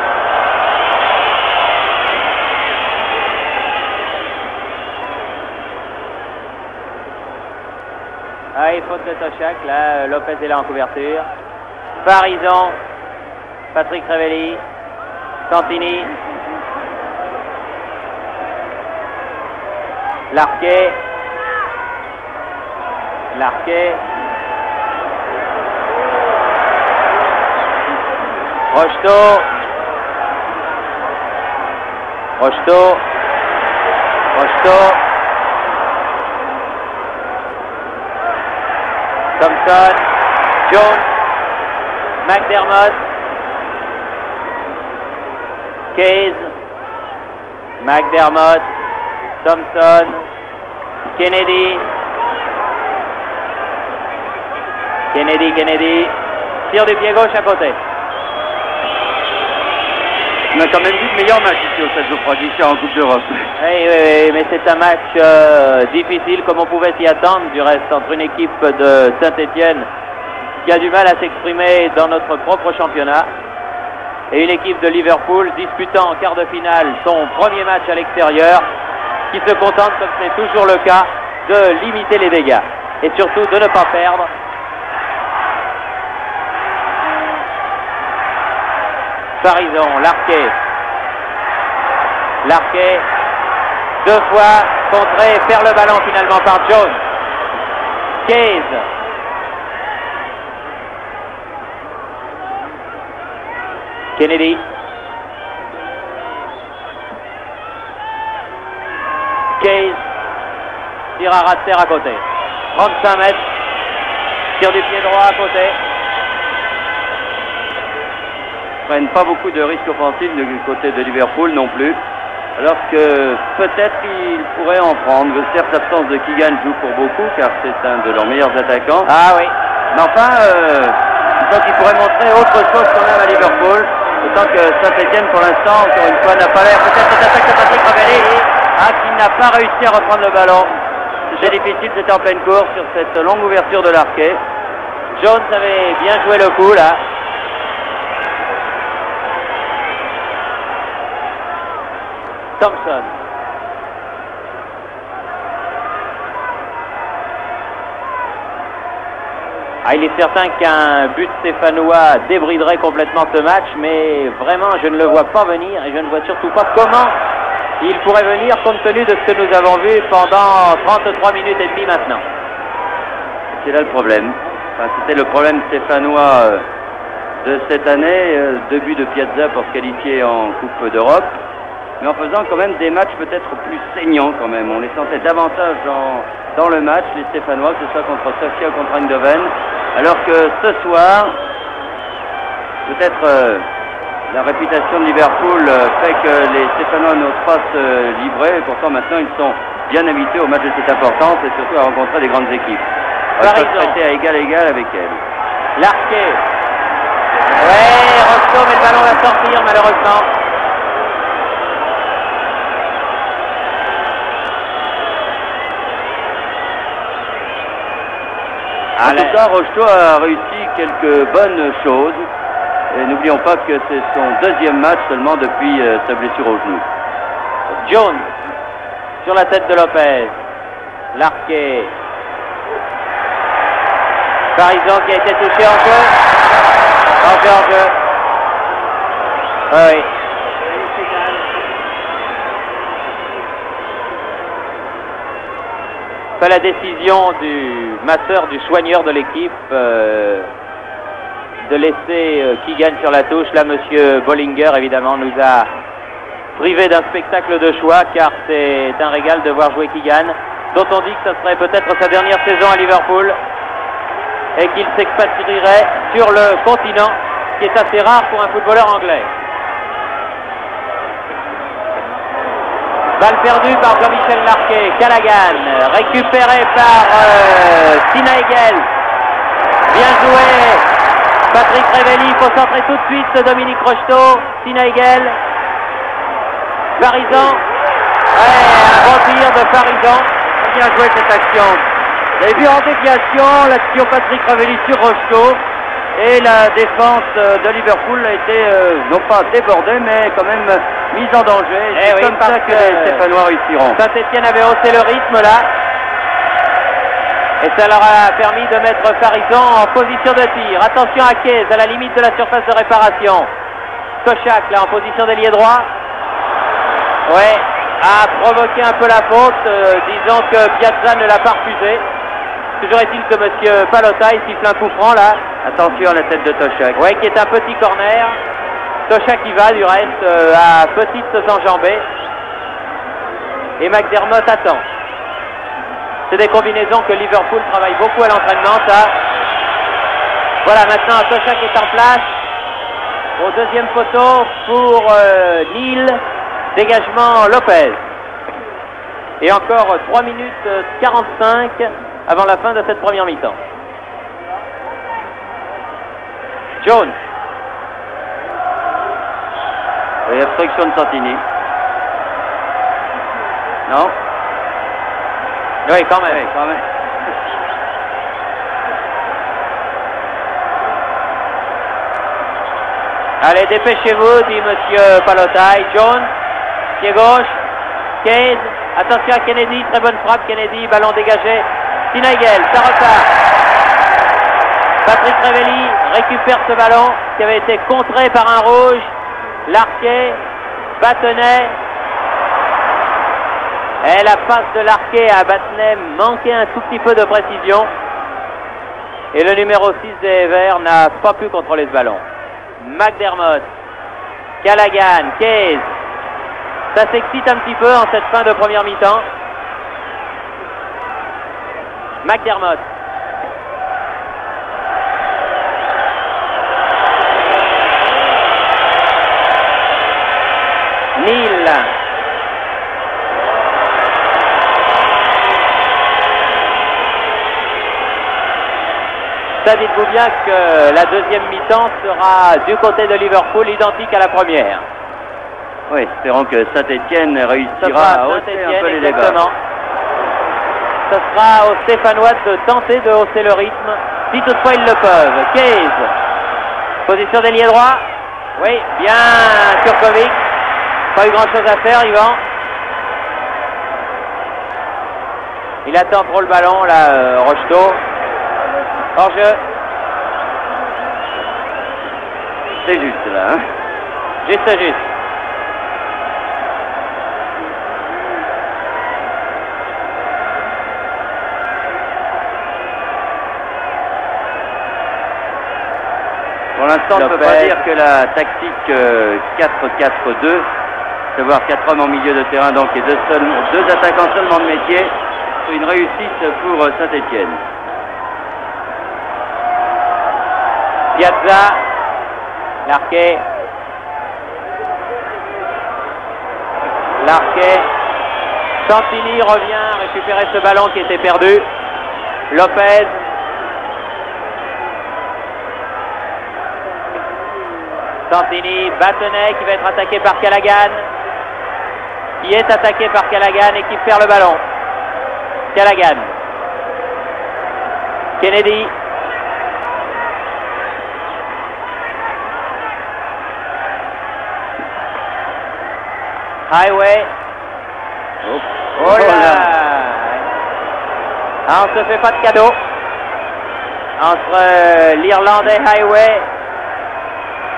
Ah, il faute de Toshak, là, Lopez est là en couverture. Farison, Patrick Révelli, Santini, Larquet, Rocheteau, Thompson, Jones, McDermott, Case, McDermott, Thompson, Kennedy, tire du pied gauche à côté. On a quand même vu de meilleurs matchs ici au Stade Geoffroy Guichard en Coupe d'Europe. Oui, mais c'est un match difficile comme on pouvait s'y attendre du reste entre une équipe de Saint-Étienne qui a du mal à s'exprimer dans notre propre championnat et une équipe de Liverpool disputant en quart de finale son premier match à l'extérieur qui se contente, comme c'est toujours le cas, de limiter les dégâts et surtout de ne pas perdre. Farison, Larquet, deux fois contré et perd le ballon finalement par Jones. Case. Kennedy. Case. Tire à ras de terre à côté. 35 mètres. Tire du pied droit à côté. Prennent pas beaucoup de risques offensifs du côté de Liverpool non plus, alors que peut-être ils pourraient en prendre. Certes, l'absence de Keegan joue pour beaucoup, car c'est un de leurs meilleurs attaquants. Ah oui. Mais enfin, je pense qu'ils pourraient montrer autre chose quand même à Liverpool, autant que Saint-Étienne, pour l'instant, encore une fois, n'a pas l'air. Peut-être cette attaque de Patrick Révelli, qui n'a pas réussi à reprendre le ballon. C'était difficile, c'était en pleine course sur cette longue ouverture de l'arquet. Jones avait bien joué le coup, là. Thompson. Il est certain qu'un but stéphanois débriderait complètement ce match, mais vraiment je ne le vois pas venir et je ne vois surtout pas comment il pourrait venir compte tenu de ce que nous avons vu pendant 33 minutes et demie maintenant. C'est là le problème. Enfin, c'était le problème stéphanois de cette année, 2 buts de Piazza pour se qualifier en Coupe d'Europe. Mais en faisant quand même des matchs peut-être plus saignants quand même. On les sentait davantage dans le match, les Stéphanois, que ce soit contre Sofia ou contre Eindhoven. Alors que ce soir, peut-être la réputation de Liverpool fait que les Stéphanois n'osent pas se livrer. Et pourtant maintenant ils sont bien habitués aux matchs de cette importance et surtout à rencontrer des grandes équipes. On va traiter à égal avec elles. Larquet. Ouais, Rocheteau, mais le ballon va sortir malheureusement. En tout cas, Rocheteau a réussi quelques bonnes choses. Et n'oublions pas que c'est son deuxième match seulement depuis sa blessure au genou. Jones sur la tête de Lopez. Larquet. Farison qui a été touché en jeu. En jeu. Oui. C'est la décision du masseur, du soigneur de l'équipe de laisser Keegan sur la touche. Là, monsieur Bollinger, évidemment, nous a privé d'un spectacle de choix, car c'est un régal de voir jouer Keegan, dont on dit que ce serait peut-être sa dernière saison à Liverpool et qu'il s'expatrierait sur le continent, ce qui est assez rare pour un footballeur anglais. Balle perdue par Jean-Michel Larquet. Callaghan, récupéré par Sinaegel. Bien joué. Patrick Révelli, il faut centrer tout de suite Dominique Rocheteau. Sinaegel. Farison. Ouais, un bon tir de Farison. Bien joué cette action. Vous avez vu en déviation l'action Patrick Révelli sur Rocheteau. Et la défense de Liverpool a été, non pas débordée, mais quand même mise en danger. C'est oui, comme ça que les Stéphanois réussiront. Saint-Etienne avait haussé le rythme là. Et ça leur a permis de mettre Farison en position de tir. Attention à Keyes, à la limite de la surface de réparation. Kochak là en position d'ailier droit. Ouais, a provoqué un peu la faute, disant que Piazza ne l'a pas refusé. Toujours est-il que monsieur Palota, il siffle un coup franc là. Attention à la tête de Toshak. Oui, qui est un petit corner. Toshak qui va du reste à petites enjambées. Et McDermott attend. C'est des combinaisons que Liverpool travaille beaucoup à l'entraînement, ça. Voilà, maintenant Toshak est en place. Au deuxième poteau pour Neal. Dégagement Lopez. Et encore 3 minutes 45 avant la fin de cette première mi-temps. Jones. Et obstruction de Santini. Non? Oui, quand même. Oui, quand même. Allez, dépêchez-vous, dit monsieur Palotai. Jones, pied gauche. Keyes. Attention à Kennedy, très bonne frappe Kennedy, ballon dégagé. Sinaegel, ça repart. Patrick Révelli récupère ce ballon qui avait été contré par un rouge. Larquet, Battenet. Et la passe de Larquet à Battenet manquait un tout petit peu de précision. Et le numéro 6 des Verts n'a pas pu contrôler ce ballon. McDermott, Callaghan, Keyes. Ça s'excite un petit peu en cette fin de première mi-temps. McDermott. Neal. Ça, dites-vous bien que la deuxième mi-temps sera du côté de Liverpool identique à la première. Oui, espérons que Saint-Etienne réussira à hausser un peu les débats. Ce sera aux Stéphanois de tenter de hausser le rythme, si toutefois ils le peuvent. Keyes, position d'ailier droit. Oui, bien Kurkovic. Pas eu grand-chose à faire, Yvan. Il attend trop le ballon, là, Rocheteau. Hors-jeu. C'est juste, là. Hein? Juste. Pour l'instant, on ne peut pas dire que la tactique 4-4-2, savoir 4 hommes en milieu de terrain, donc et deux attaquants seulement de métier, c'est une réussite pour Saint-Etienne. Piazza, Larquet, Santini revient récupérer ce ballon qui était perdu. Lopez, Santini, Battenet qui va être attaqué par Callaghan, qui est attaqué par Callaghan et qui perd le ballon. Callaghan. Kennedy. Highway. Oh là! Ah, on se fait pas de cadeau. Entre l'Irlandais Highway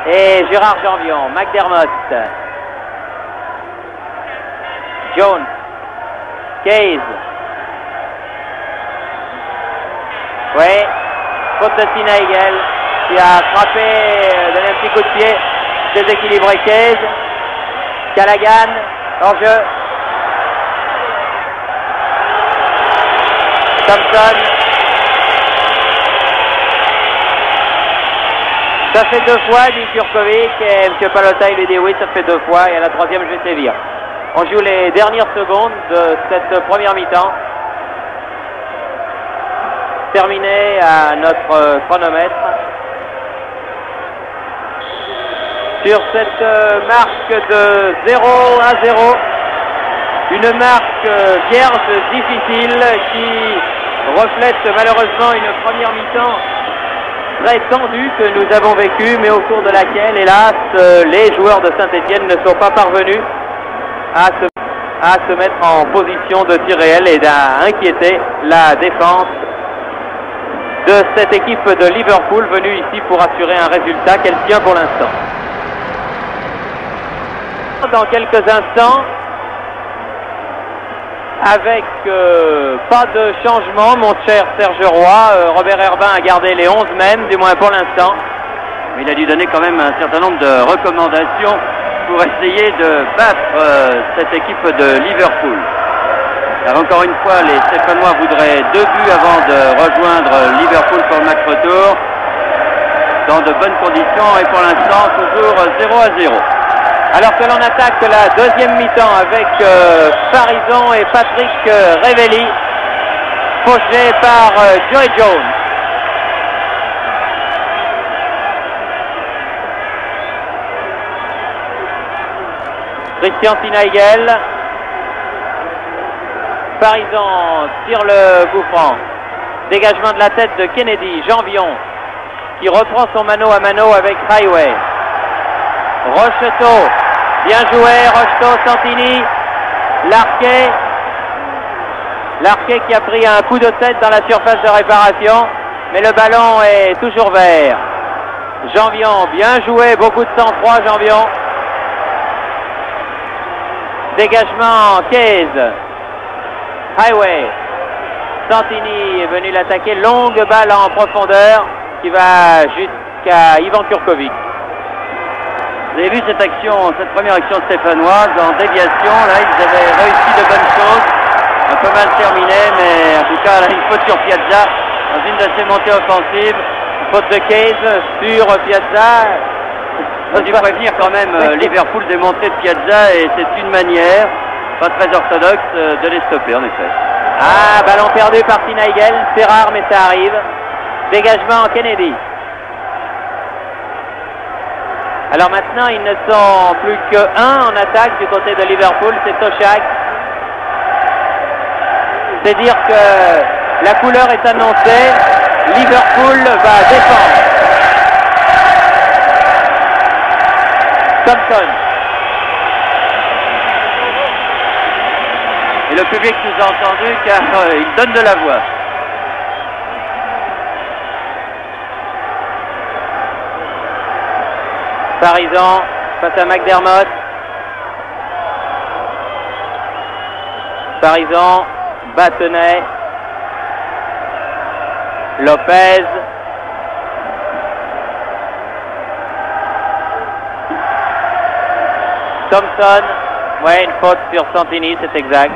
et Gérard Janvion. McDermott. Jones. Case. Oui. Faute de Sinaigel qui a frappé, donné un petit coup de pied. Déséquilibré Case. Callaghan. En jeu. Thompson. Ça fait 2 fois, dit Kurkovic, et M. Palota, il lui dit oui, ça fait 2 fois, et à la 3e, je vais sévir. On joue les dernières secondes de cette première mi-temps. Terminé à notre chronomètre. Sur cette marque de 0-0, une marque vierge difficile qui reflète malheureusement une première mi-temps très tendue que nous avons vécue, mais au cours de laquelle, hélas, les joueurs de Saint-Étienne ne sont pas parvenus à se mettre en position de tir réel et d'inquiéter la défense de cette équipe de Liverpool venue ici pour assurer un résultat qu'elle tient pour l'instant. Dans quelques instants, avec pas de changement, mon cher Serge Roy, Robert Herbin a gardé les 11 mêmes, du moins pour l'instant. Il a dû donner quand même un certain nombre de recommandations pour essayer de battre cette équipe de Liverpool. Car encore une fois, les Stéphanois voudraient 2 buts avant de rejoindre Liverpool pour le match retour, dans de bonnes conditions, et pour l'instant toujours 0-0. Alors que l'on attaque la deuxième mi-temps avec Farison et Patrick Révelli, fauché par Joey Jones. Christian Sinaigel. Farison tire le coup franc. Dégagement de la tête de Kennedy. Janvion qui reprend son mano à mano avec Highway. Rocheteau, bien joué, Rocheteau, Santini, Larquet qui a pris un coup de tête dans la surface de réparation, mais le ballon est toujours vert. Janvion, bien joué, beaucoup de sang-froid, Janvion. Dégagement, Case. Highway. Santini est venu l'attaquer, longue balle en profondeur qui va jusqu'à Ivan Kurkovic. Vous avez vu cette action, cette première action stéphanoise en déviation, là ils avaient réussi de bonnes choses, un peu mal terminé, mais en tout cas là, une faute sur Piazza dans une de ses montées offensives. Faute de Case sur Piazza. On a dû prévenir quand même Liverpool des montées de Piazza, et c'est une manière, pas très orthodoxe, de les stopper en effet. Ah, ballon perdu par Sinaigel, c'est rare mais ça arrive. Dégagement Kennedy. Alors maintenant, ils ne sont plus que 1 en attaque du côté de Liverpool, c'est Toshak. C'est dire que la couleur est annoncée, Liverpool va défendre. Thompson. Et le public nous a entendu car il donne de la voix. Farison face à McDermott. Farison, Battenet, Lopez. Thompson. Ouais, une faute sur Santini, c'est exact.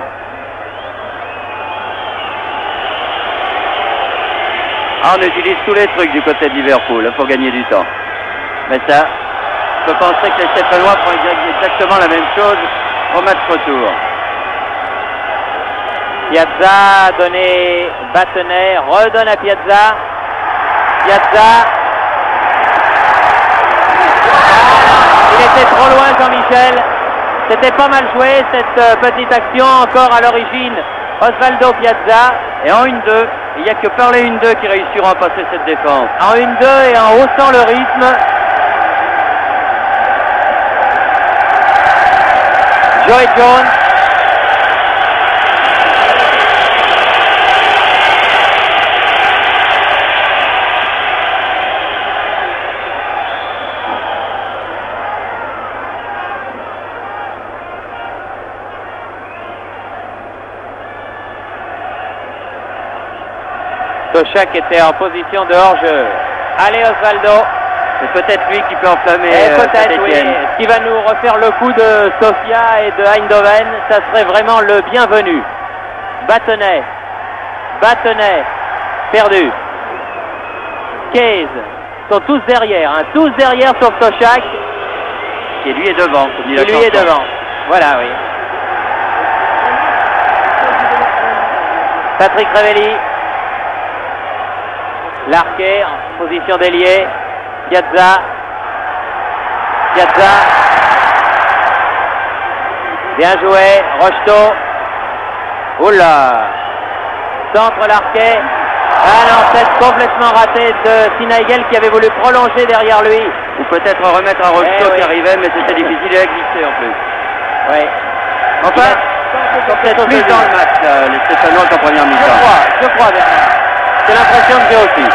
On utilise tous les trucs du côté de Liverpool pour gagner du temps. Mais ça, je peux penser que les Stéphanois font exactement la même chose au match retour. Piazza a donné Battenet, redonne à Piazza. Piazza. Il était trop loin, Jean-Michel. C'était pas mal joué cette petite action, encore à l'origine. Osvaldo Piazza. Et en 1-2, Il n'y a que par les 1-2 qui réussiront à passer cette défense. En 1-2 et en haussant le rythme. Joey Jones. Toshak était en position de hors-jeu. Allez Osvaldo. C'est peut-être lui qui peut enflammer peut-être, oui. Ce qui va nous refaire le coup de Sofia et de Eindhoven, ça serait vraiment le bienvenu. Battenay. Perdu. Case. Sont tous derrière, hein. Tous derrière sauf Toshak. Et lui est devant, comme dit la chanson. Lui est devant. Voilà, oui. Patrick Revelli. Larquet en position d'ailier. Piazza. Bien joué. Rocheteau. Oula. Centre Larquet. Ah non, c'est complètement raté de Sinaigel qui avait voulu prolonger derrière lui. Ou peut-être remettre un Rocheteau qui arrivait, mais c'était difficile à glisser en plus. Oui. Enfin, ils sont peut-être plus dans le match, les Stéphanois qu'en première mi-temps. Je crois, Bernard. C'est l'impression que j'ai aussi.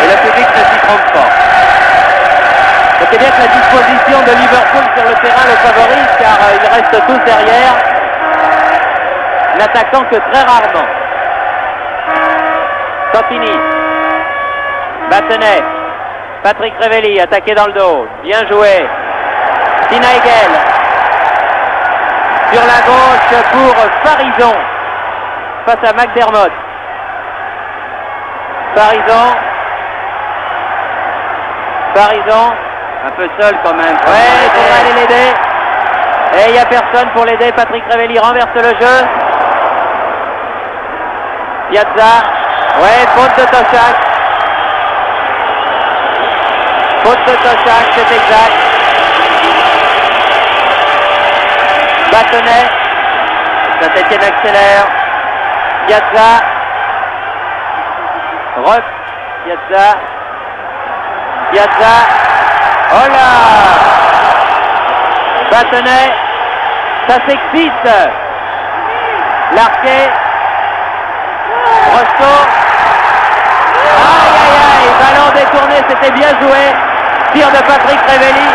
Et le public ne s'y trompe pas. C'est bien que la disposition de Liverpool sur le terrain le favorise, car ils restent tous derrière, n'attaquant que très rarement. Santini. Battenay. Patrick Revelli, attaqué dans le dos. Bien joué. Sinaigel. Sur la gauche pour Farison. Face à McDermott. Farison. Un peu seul quand même. Ouais, il faudra aller l'aider. Et il n'y a personne pour l'aider. Patrick Revelli renverse le jeu. Piazza. Ouais, faute de Toshak. C'est exact. Battenay. Saint-Étienne accélère. Piazza. Piazza. Oh là! Battenay. Ça s'excite. Larquet. Rocheteau. Aïe. Ballon détourné, c'était bien joué. Tir de Patrick Revelli.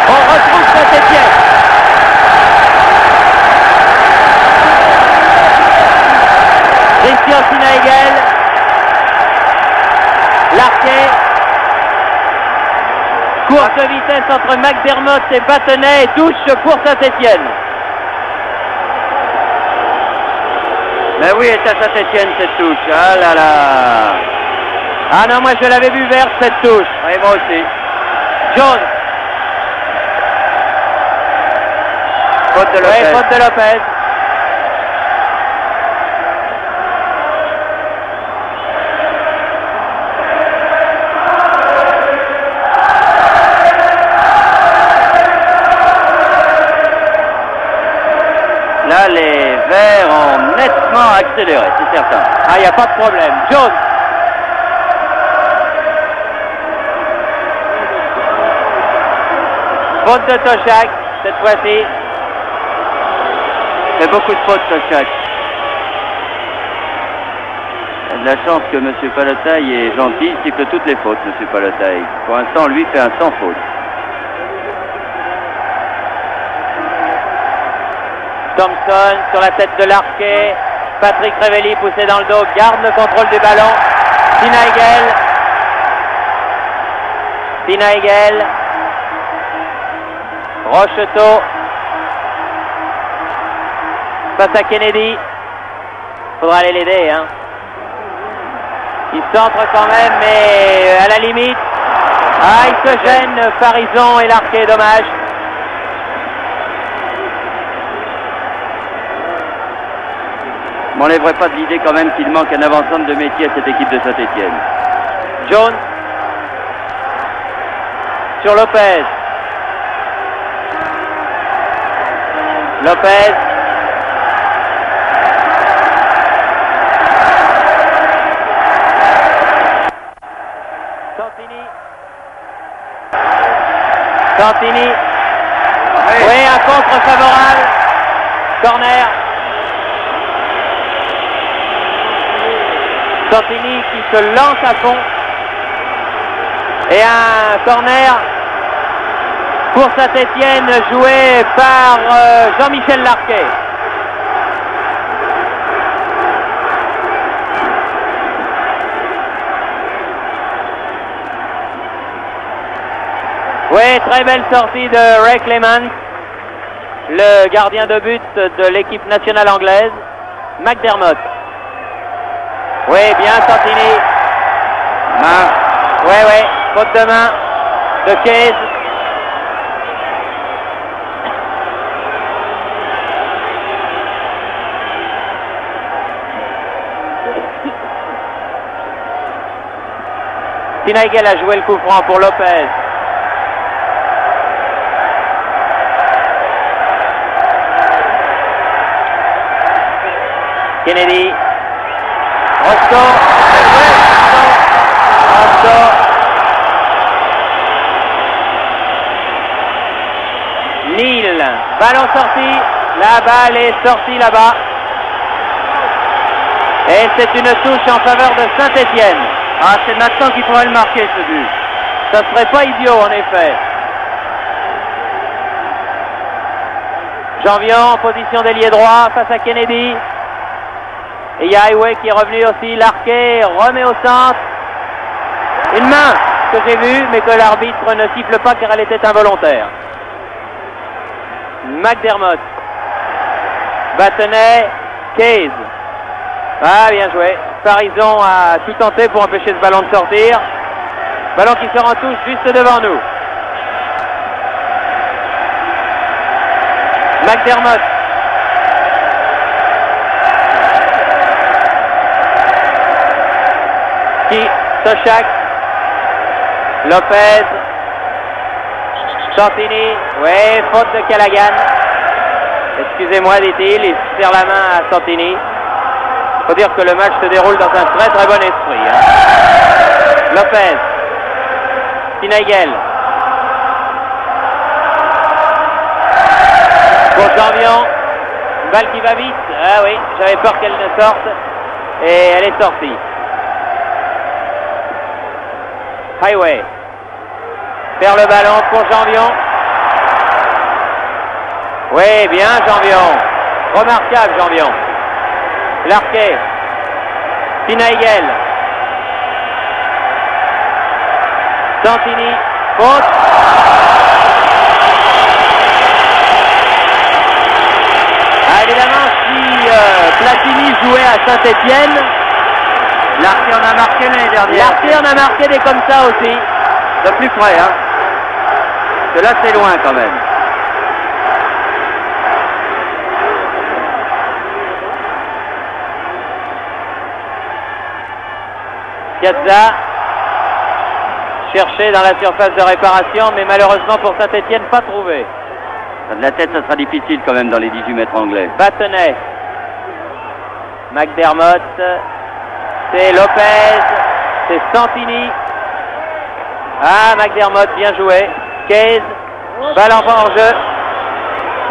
On retrouve Saint-Étienne. Christian Sinaigel. Larquet. Course de vitesse entre McDermott et Battenay. Touche pour Saint-Étienne. Mais oui, est à Saint-Étienne cette touche. Ah là là. Ah non, moi je l'avais vu verte cette touche. Et moi aussi. Jones. Faute de Lopez. Oui, faute de Lopez. Là, les Verts ont nettement accéléré, c'est certain. Ah, il n'y a pas de problème. Jones. Faute de Toshak, cette fois-ci. Il fait beaucoup de fautes, Toshak. Il a de la chance que M. Palotaille est gentil, il siffle toutes les fautes, M. Palotaille. Pour l'instant, lui fait un sans faute. Thompson sur la tête de Larquet. Patrick Revelli poussé dans le dos, garde le contrôle du ballon. Sinaigel. Rocheteau. Face à Kennedy. Faudra aller l'aider, hein. Il centre quand même, mais à la limite. Ah, il se gêne, Farison et Larquet, dommage. Je m'enlèverai pas de l'idée quand même qu'il manque un avant-centre de métier à cette équipe de Saint-Étienne. Jones. Sur Lopez. Santini. Oui, un contre favorable. Corner. Santini qui se lance à fond. Et un corner pour Saint-Étienne joué par Jean-Michel Larquet. Oui, très belle sortie de Ray Clements, le gardien de but de l'équipe nationale anglaise. McDermott. Oui, bien Santini. Main. Oui, faute de main de Case. Sinaigel a joué le coup franc pour Lopez. Kennedy. Roscoe. Neal. Ballon sorti. La balle est sortie là-bas. Et c'est une touche en faveur de Saint-Étienne. Ah, c'est maintenant qu'il pourrait le marquer ce but. Ça serait pas idiot en effet. Janvion en position d'ailier droit face à Kennedy. Et il y a Highway qui est revenu aussi. Larquet remet au centre. Une main que j'ai vue, mais que l'arbitre ne siffle pas car elle était involontaire. McDermott. Battenay. Case. Ah, bien joué. Farison a tout tenté pour empêcher ce ballon de sortir. Ballon qui sort en touche juste devant nous. McDermott. Toshak. Lopez. Santini. Oui, faute de Callaghan. Excusez-moi, dit-il. Il serre la main à Santini. Il faut dire que le match se déroule dans un très très bon esprit. Hein. Lopez. Sinaigel. Pour Janvion. Une balle qui va vite. Ah oui, j'avais peur qu'elle ne sorte. Et elle est sortie. Highway. Faire le ballon pour Janvion. Oui, bien Janvion. Remarquable Janvion. Larquet. Sinaigel. Santini. Faute. Ah, évidemment, si Platini jouait à Saint-Étienne, Larquet en a marqué l'année dernière. Larquet en a marqué des comme ça aussi. De plus près, hein. Parce que là, c'est loin quand même. Piazza. Cherché dans la surface de réparation, mais malheureusement pour Saint-Étienne, pas trouvé. De la tête, ça sera difficile quand même dans les 18 mètres anglais. Battenay. McDermott. C'est Lopez, c'est Santini. Ah, McDermott, bien joué. Case, balle en jeu.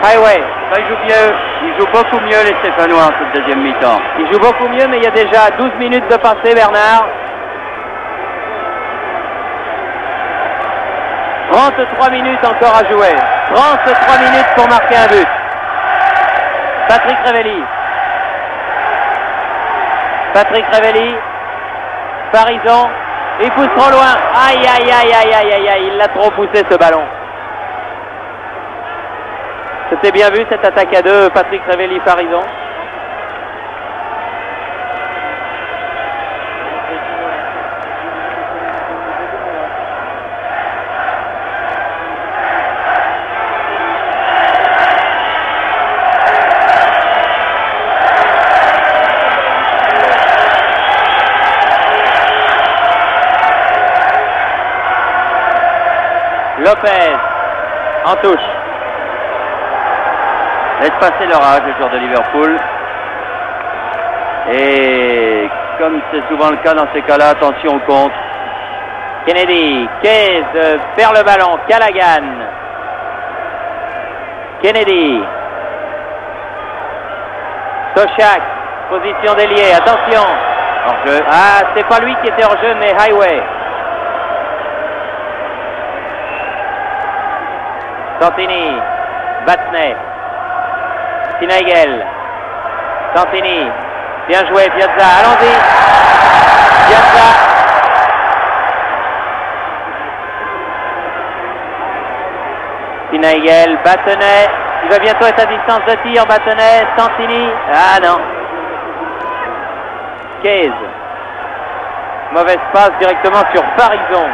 Highway. Ça, il joue mieux. Il joue beaucoup mieux les Stéphanois en cette deuxième mi-temps. Il joue beaucoup mieux, mais il y a déjà 12 minutes de passé, Bernard. 33 minutes encore à jouer. 33 minutes pour marquer un but. Patrick Révelli. Patrick Révelli. Farison. Il pousse trop loin. Aïe, aïe, aïe, aïe, aïe, aïe, aïe. Il l'a trop poussé ce ballon. C'était bien vu cette attaque à deux, Patrick Révelli, Farison. Lopez en touche. Laisse passer l'orage, le joueur de Liverpool. Et comme c'est souvent le cas dans ces cas-là, attention au contre. Kennedy, Case perd le ballon, Callaghan. Kennedy. Toshak, position d'ailier, attention. Hors-jeu. Ah, c'est pas lui qui était hors jeu, mais Highway. Santini, Battenet, Sinaigel, Santini, bien joué, Piazza, allons-y. Piazza. Sinaigel, Battenet, il va bientôt être à distance de tir, Battenet, Santini, ah non. Case, mauvaise passe directement sur Parizon.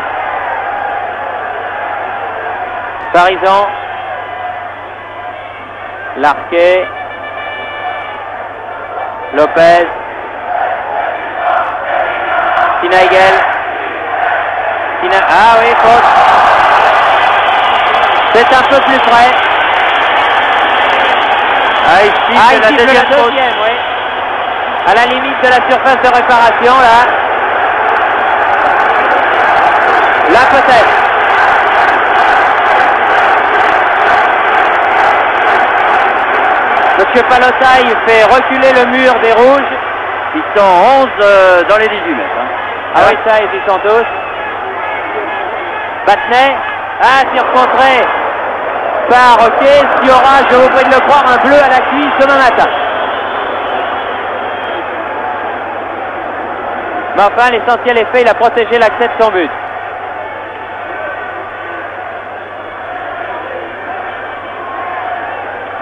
Parizon, Larquet, Lopez, Sinaigel, ah oui, faute. C'est un peu plus près. Ah, ici, c'est la deuxième faute. Oui. À la limite de la surface de réparation, là. Là, peut-être. Monsieur Palotaille fait reculer le mur des rouges. Ils sont 11 dans les 18 mètres. Hein. Ah oui, ça, ils y sont tous. Battenet. Ah, tir contré par Case, qui aura, je vous prie de le croire, un bleu à la cuisse demain matin. Mais enfin, l'essentiel est fait, il a protégé l'accès de son but.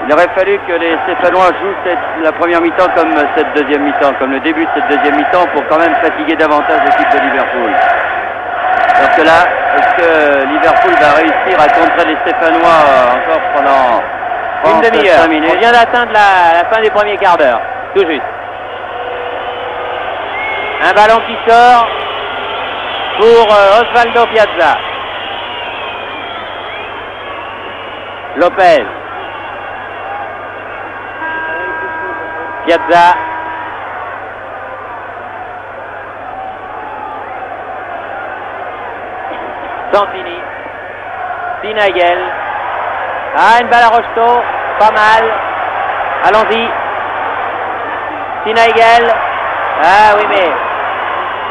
Il aurait fallu que les Stéphanois jouent la première mi-temps comme cette deuxième mi-temps, comme le début de cette deuxième mi-temps, pour quand même fatiguer davantage l'équipe de Liverpool. Parce que là, est-ce que Liverpool va réussir à contrer les Stéphanois encore pendant une demi-heure? minutes? On vient d'atteindre la fin des premiers quarts d'heure, tout juste. Un ballon qui sort pour Osvaldo Piazza. Lopez. Piazza. Santini. Sinaigel. Ah, une balle à Rocheteau. Pas mal. Allons-y. Sinaigel. Ah oui, mais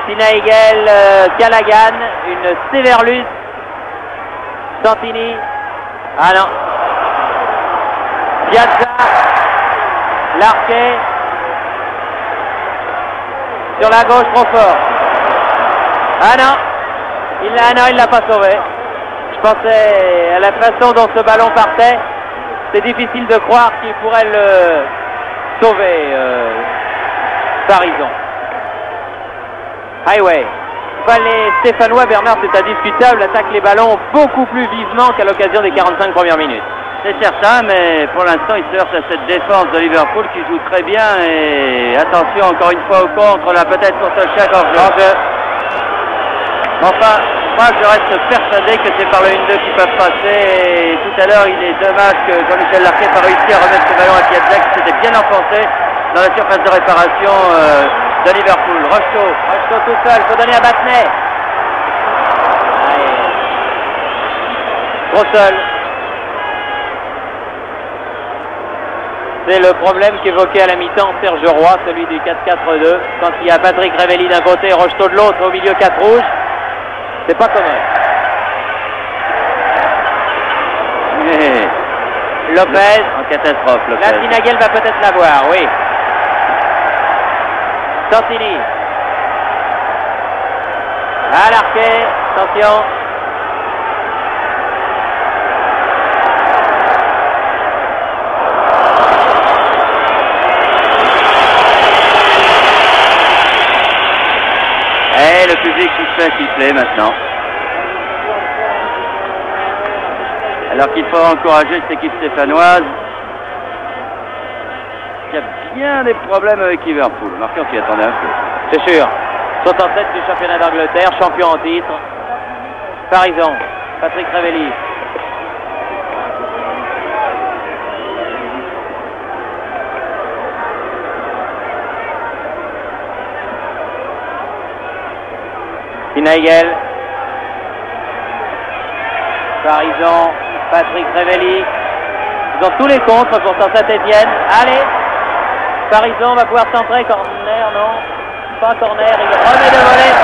Sinaigel, Callaghan, une Séverlus. Santini. Ah non. Piazza. Larquet. Sur la gauche, trop fort. Ah non. Il l'a pas sauvé. Je pensais à la façon dont ce ballon partait. C'est difficile de croire qu'il pourrait le sauver, Parizon. Highway. Enfin, les Stéphanois, Bernard, c'est indiscutable, attaquent les ballons beaucoup plus vivement qu'à l'occasion des 45 premières minutes. C'est certain, mais pour l'instant, il se heurte à cette défense de Liverpool qui joue très bien. Et attention, encore une fois, au contre, là, peut-être pour Toshak hors-jeu. Enfin, moi, je reste persuadé que c'est par le 1-2 qu'ils peuvent passer. Et tout à l'heure, il est dommage que Jean-Michel Larquet n'a pas réussi à remettre ce ballon à Piazza, qui s'était bien enfoncé dans la surface de réparation de Liverpool. Rocheteau tout seul, il faut donner à Battenet. Trop seul. C'est le problème qu'évoquait à la mi-temps Serge Roy, celui du 4-4-2. Quand il y a Patrick Révelli d'un côté et Rocheteau de l'autre, au milieu 4 rouges, c'est pas commun. Lopez. En catastrophe, Lopez. La Sinaigel va peut-être l'avoir, oui. Santini. À Larquet, attention. Et le public qui se fait siffler maintenant. Alors qu'il faut encourager cette équipe stéphanoise qui a bien des problèmes avec Liverpool. Marquant s'y attendait un peu. C'est sûr. 67 du championnat d'Angleterre, champion en titre. Parizon, Patrick Révelli. Sinaigel. Parizon, Patrick Révelli. Ils ont tous les contres pour Saint-Étienne. Allez, Farison va pouvoir centrer. Corner, non, pas corner. Il remet de volée.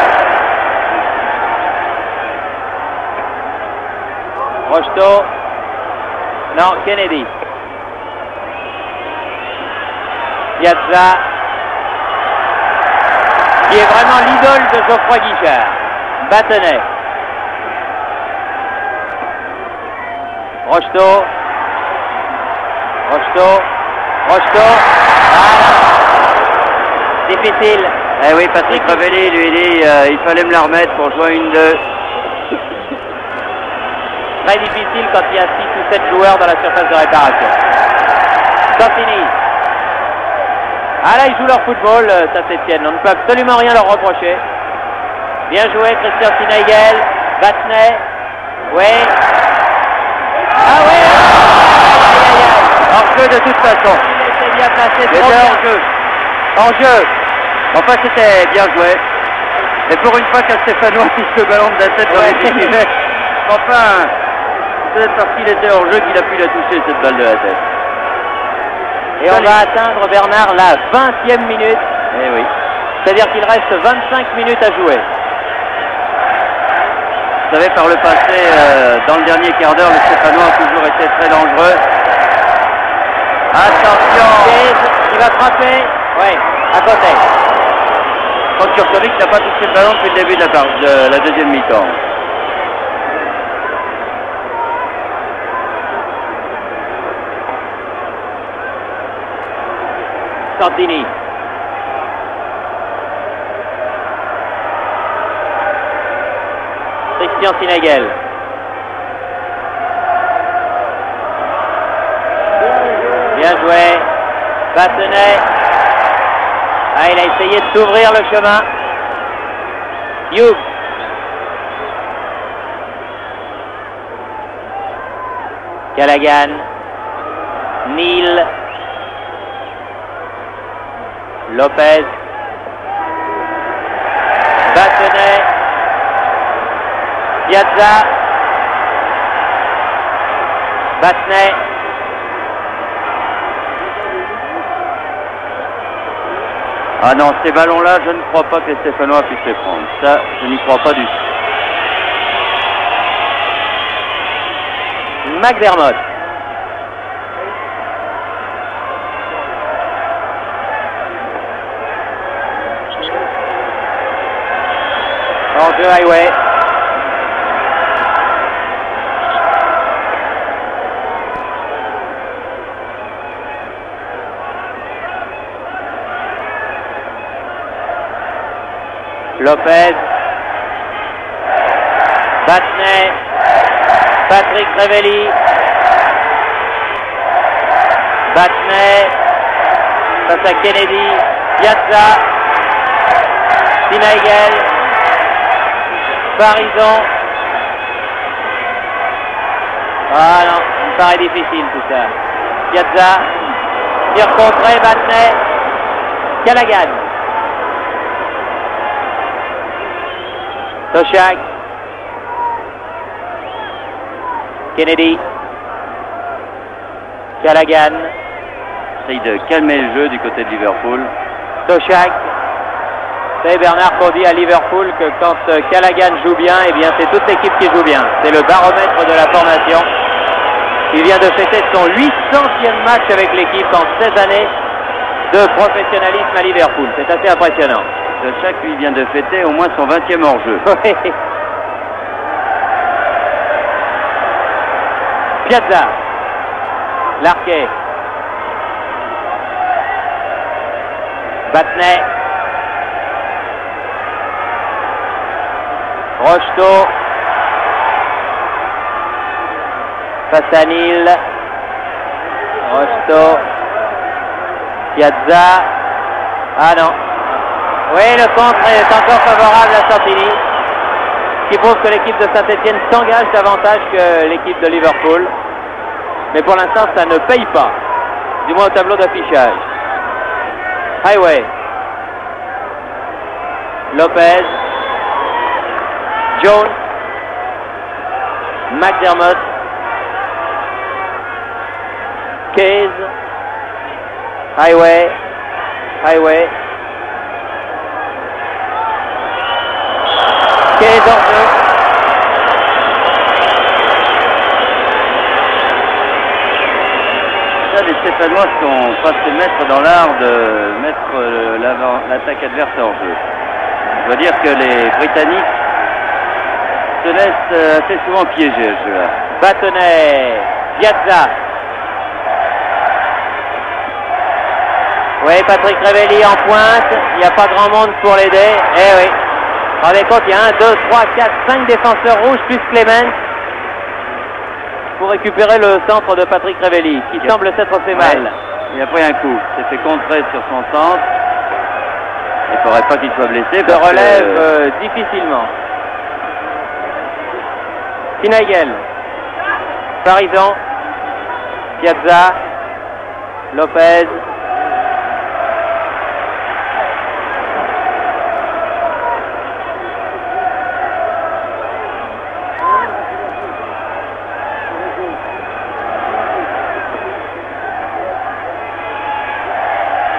Rocheteau. Non, Kennedy. Piazza, qui est vraiment l'idole de Geoffroy Guichard. Battenet. Rocheteau. Difficile. Eh oui, Patrick Revelli lui dit il fallait me la remettre pour jouer une 2. Très difficile quand il y a 6 ou 7 joueurs dans la surface de réparation. Santini. Ah là, ils jouent leur football, Saint-Étienne. On ne peut absolument rien leur reprocher. Bien joué, Christian Sinaigel. Battenet. Oui. Ah oui. Hors-jeu de toute façon. Il était bien placé. C'était hors-jeu. Hors-jeu. Enfin, c'était bien joué. Et pour une fois qu'un Stéphanois touche le ballon de la tête dans les 10 minutes. Enfin, peut-être parce qu'il était hors-jeu qu'il a pu la toucher, cette balle de la tête. Et on va atteindre, Bernard, la 20e minute. Eh oui. C'est-à-dire qu'il reste 25 minutes à jouer. Vous savez, par le passé, dans le dernier quart d'heure, le Stéphanois a toujours été très dangereux. Attention! Il va frapper. Oui, à côté. Franck Kurtovic n'a pas touché le ballon depuis le début de la deuxième mi-temps. Santini. Christian Sinaigel. Bien joué. Battenet. Ah, il a essayé de s'ouvrir le chemin. Hughes. Callaghan. Neal. Lopez. Battenet. Piazza. Battenet. Ah non, ces ballons-là, je ne crois pas que les Stéphanois puissent les prendre. Ça, je n'y crois pas du tout. McDermott. Hors-jeu Highway. Lopez. Battenet. Patrick Revelli. Battenet. Face à Kennedy. Piazza. Sinaigel. Farison. Ah non, ça me paraît difficile tout ça. Piazza. Tir contré, Battenet. Callaghan. Toshak. Kennedy. Callaghan. Essaye de calmer le jeu du côté de Liverpool. Toshak. C'est Bernard qu'on dit à Liverpool que quand Callaghan joue bien, eh bien c'est toute l'équipe qui joue bien. C'est le baromètre de la formation. Il vient de fêter son 800e match avec l'équipe en 16 années de professionnalisme à Liverpool. C'est assez impressionnant. Toshak, lui, vient de fêter au moins son 20e hors-jeu. Piazza. Larquet. Battenet. Rocheteau. Face à Neal. Rocheteau. Piazza. Ah non. Oui, le contre est encore favorable à Santini, ce qui prouve que l'équipe de Saint-Étienne s'engage davantage que l'équipe de Liverpool. Mais pour l'instant, ça ne paye pas, du moins au tableau d'affichage. Highway. Lopez. Jones. Case. Highway. Highway. Case hors jeu. Les Stéphanois sont passés maîtres dans l'art de mettre l'attaque adverse hors jeu. Je dois dire que les Britanniques se laissent assez souvent piéger à ce jeu-là. Bâtonnet, Piazza. Oui, Patrick Révelli en pointe. Il n'y a pas grand monde pour l'aider. Eh oui. Vous vous rendez compte, il y a 1, 2, 3, 4, 5 défenseurs rouges plus Clement pour récupérer le centre de Patrick Révelli, qui semble s'être fait mal. Il a pris un coup. Il s'est fait contrer sur son centre. Il ne faudrait pas qu'il soit blessé. Il se relève difficilement. Sinagel. Parizan. Piazza. Lopez.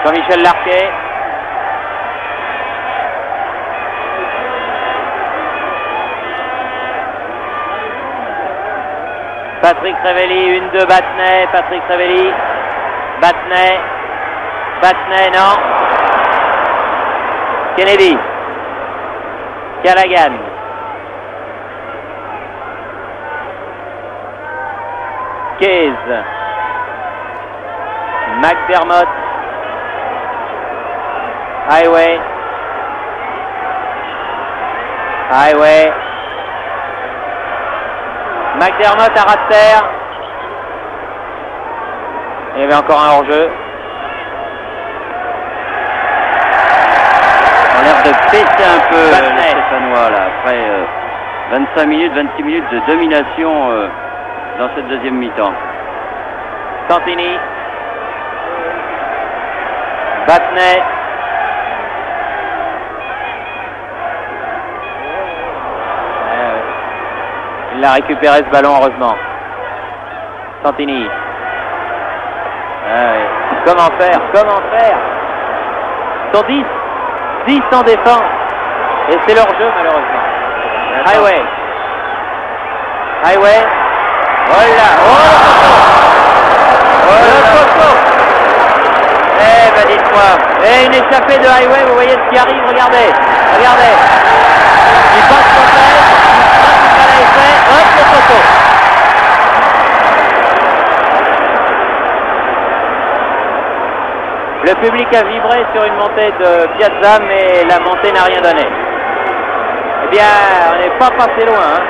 Jean-Michel Larquet. Patrick Révelli, 1-2 Bâtonnet, Patrick Révelli, Bâtonnet, non. Kennedy, Callaghan, Case, McDermott, Highway, McDermott à ras de terre. Il y avait encore un hors-jeu. On a l'air de baisser un peu les Stéphanois là, après 25 minutes, 26 minutes de domination dans cette deuxième mi-temps. Santini, Bâtonnet, il a récupéré ce ballon heureusement. Santini. Comment faire? Ils sont 10 en défense. Et c'est leur jeu malheureusement. Highway. Voilà. Le coco. Eh ben dites-moi. Et une échappée de Highway, vous voyez ce qui arrive, regardez. Il passe son tête, il passe l'effet, hop, le coco. Le public a vibré sur une montée de Piazza, mais la montée n'a rien donné. Eh bien, on n'est pas passé loin. Hein.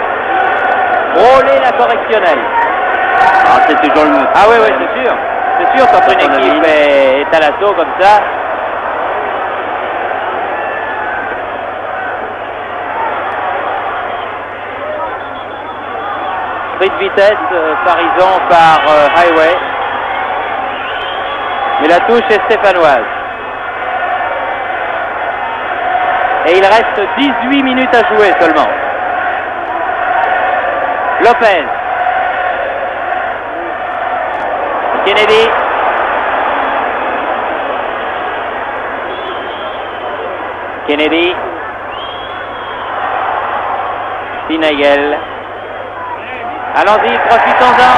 Rôler la correctionnelle. Ah, c'est toujours le mot. Ah oui, c'est sûr. C'est sûr, quand une équipe est à l'assaut comme ça. Pris de vitesse, Parizan par Highway. Mais la touche est stéphanoise. Et il reste 18 minutes à jouer seulement. Lopez. Kennedy. Sinagel. Allons-y, profitons-en.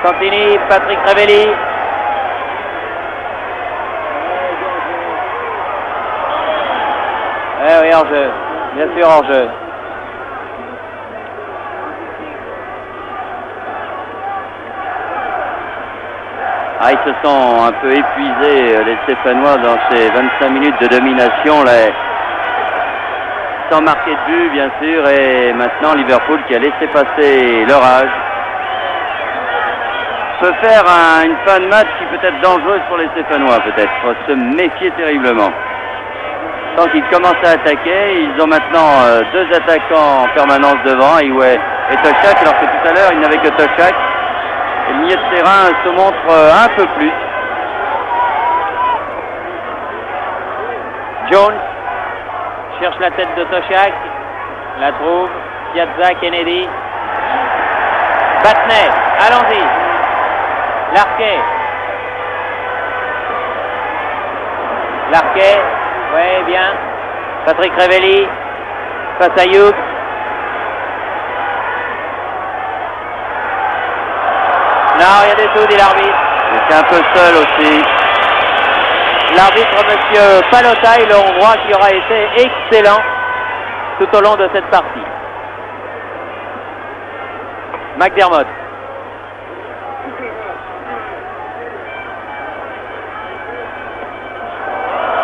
Santini, Patrick Révelli. Oui, hors jeu. Bien sûr, hors jeu. Ils se sont un peu épuisés, les Stéphanois, dans ces 25 minutes de domination, là, sans marquer de but, bien sûr, et maintenant Liverpool qui a laissé passer leur âge peut faire une fin de match qui peut être dangereuse pour les Stéphanois, peut-être. Faut se méfier terriblement. Tant qu'ils commencent à attaquer, ils ont maintenant deux attaquants en permanence devant, Highway et Toshak, alors que tout à l'heure, il n'avait que Toshak. Et le milieu de terrain se montre un peu plus. Jones cherche la tête de Toshak, la trouve. Piazza, Kennedy. Bâtonnet, allons-y. Larquet. Larquet. Ouais, bien. Patrick Révelli. Face à Hughes. Non, rien du tout, dit l'arbitre. Il était un peu seul aussi. L'arbitre, monsieur Palotaille, le Hongrois, qui aura été excellent tout au long de cette partie. McDermott.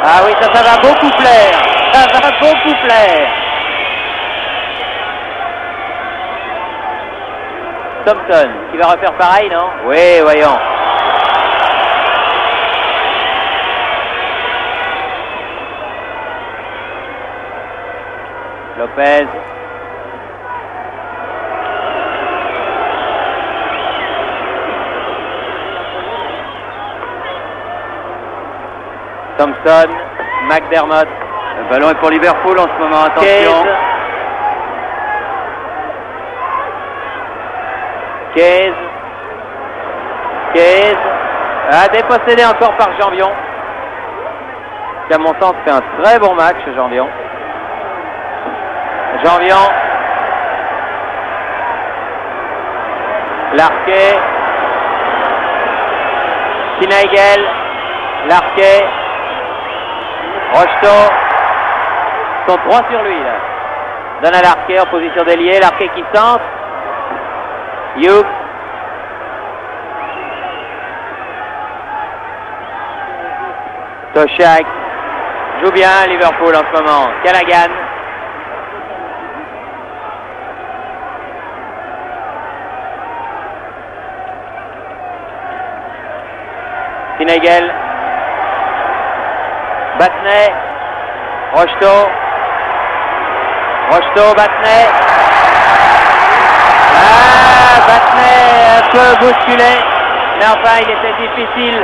Ah oui, ça va beaucoup plaire. Ça va beaucoup plaire. Thompson, qui va refaire pareil, non? Oui, voyons. Lopez. Thompson, McDermott. Le ballon est pour Liverpool en ce moment, attention. Case a dépossédé encore par Janvion, qui à mon sens fait un très bon match. Janvion. Larquet, Sinaigel, Larquet, Rocheteau sont 3 sur lui là. Donne à Larquet en position d'ailier, Larquet qui centre. Hughes. Toshak joue bien Liverpool en ce moment. Callaghan. Sinegel. Battenay. Rocheteau, Battenay. Battenay un peu bousculé, mais enfin il était difficile,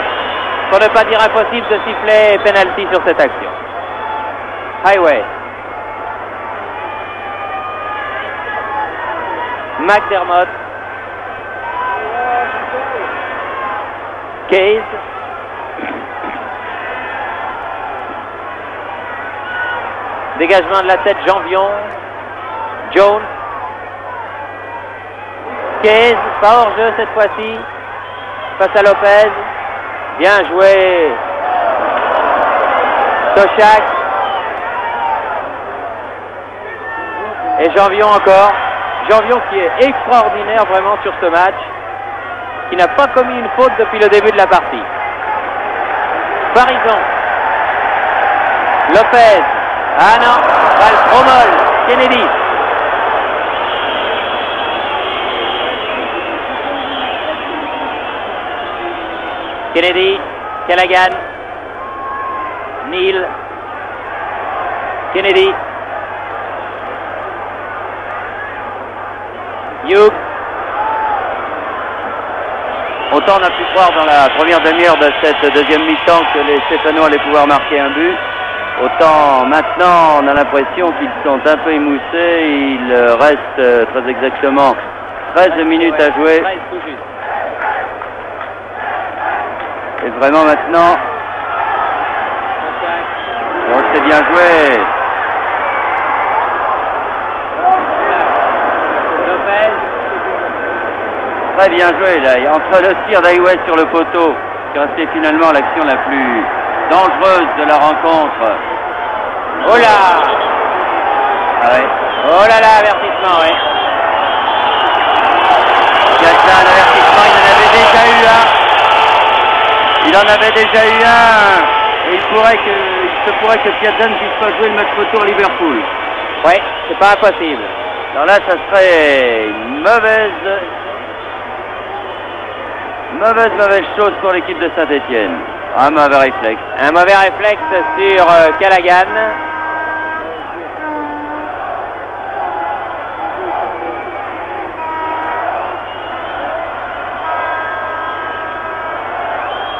pour ne pas dire impossible, de siffler penalty sur cette action. Highway. McDermott. Case. Dégagement de la tête, Janvion. Jones. Case, pas hors jeu cette fois-ci. Face à Lopez. Bien joué. Toshak. Et Janvion encore. Janvion qui est extraordinaire vraiment sur ce match. Qui n'a pas commis une faute depuis le début de la partie. Farison. Lopez. Ah non, balle trop molle. Kennedy. Kennedy, Callaghan, Neal, Kennedy, Hughes. Autant on a pu croire dans la première demi-heure de cette deuxième mi-temps que les Stéphanois allaient pouvoir marquer un but. Autant maintenant on a l'impression qu'ils sont un peu émoussés. Il reste très exactement 13 minutes à jouer. Et vraiment maintenant, c'est bien joué. Très bien joué là. Et entre le tir d'Highway sur le poteau, qui restait finalement l'action la plus dangereuse de la rencontre. Oh là! Ah ouais. Oh là là, avertissement, oui. Piazza, un avertissement, il en avait déjà eu un. Et il se pourrait que Piazza ne puisse pas jouer le match retour à Liverpool. Oui, c'est pas impossible. Alors là, ça serait une mauvaise chose pour l'équipe de Saint-Étienne. Un mauvais réflexe. Un mauvais réflexe sur Callaghan.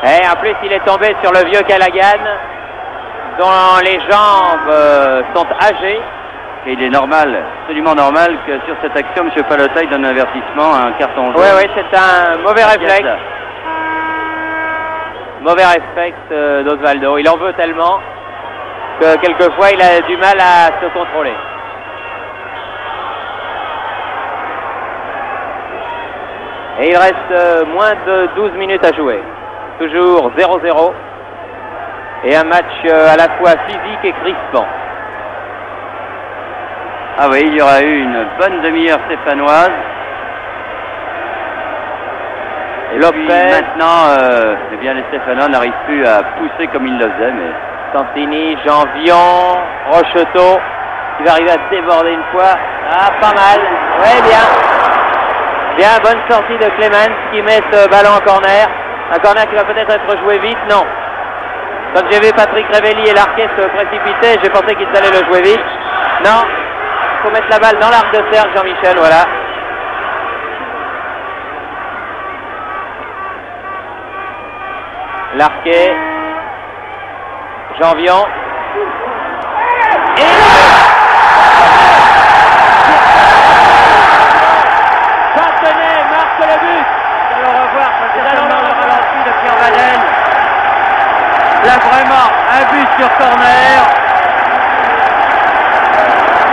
Et en plus, il est tombé sur le vieux Callaghan, dont les jambes sont âgées. Et il est normal, absolument normal, que sur cette action, M. Palotaille donne un avertissement, un carton jaune. Oui, c'est un mauvais réflexe. mauvais réflexe d'Osvaldo. Il en veut tellement que quelquefois il a du mal à se contrôler. Et il reste moins de 12 minutes à jouer. Toujours 0-0. Et un match à la fois physique et crispant. Ah oui, il y aura eu une bonne demi-heure stéphanoise. Et Lopez. puis maintenant, eh bien, les Stéphanois n'arrivent plus à pousser comme ils le faisaient. Mais... Santini, Janvion, Rocheteau, qui va arriver à déborder une fois. Ah, pas mal. Ouais, bien. Bien, bonne sortie de Clemens qui met ce ballon en corner. Un corner qui va peut-être être joué vite, non. Quand j'ai vu Patrick Révelli et Larquet se précipiter, j'ai pensé qu'ils allaient le jouer vite. Non, il faut mettre la balle dans l'arc de cercle, Jean-Michel, voilà. Larquet, Janvion. Et Châtenay marque le but. Nous allons revoir certainement le ralenti de Pierre Vadel. Là vraiment un but sur corner.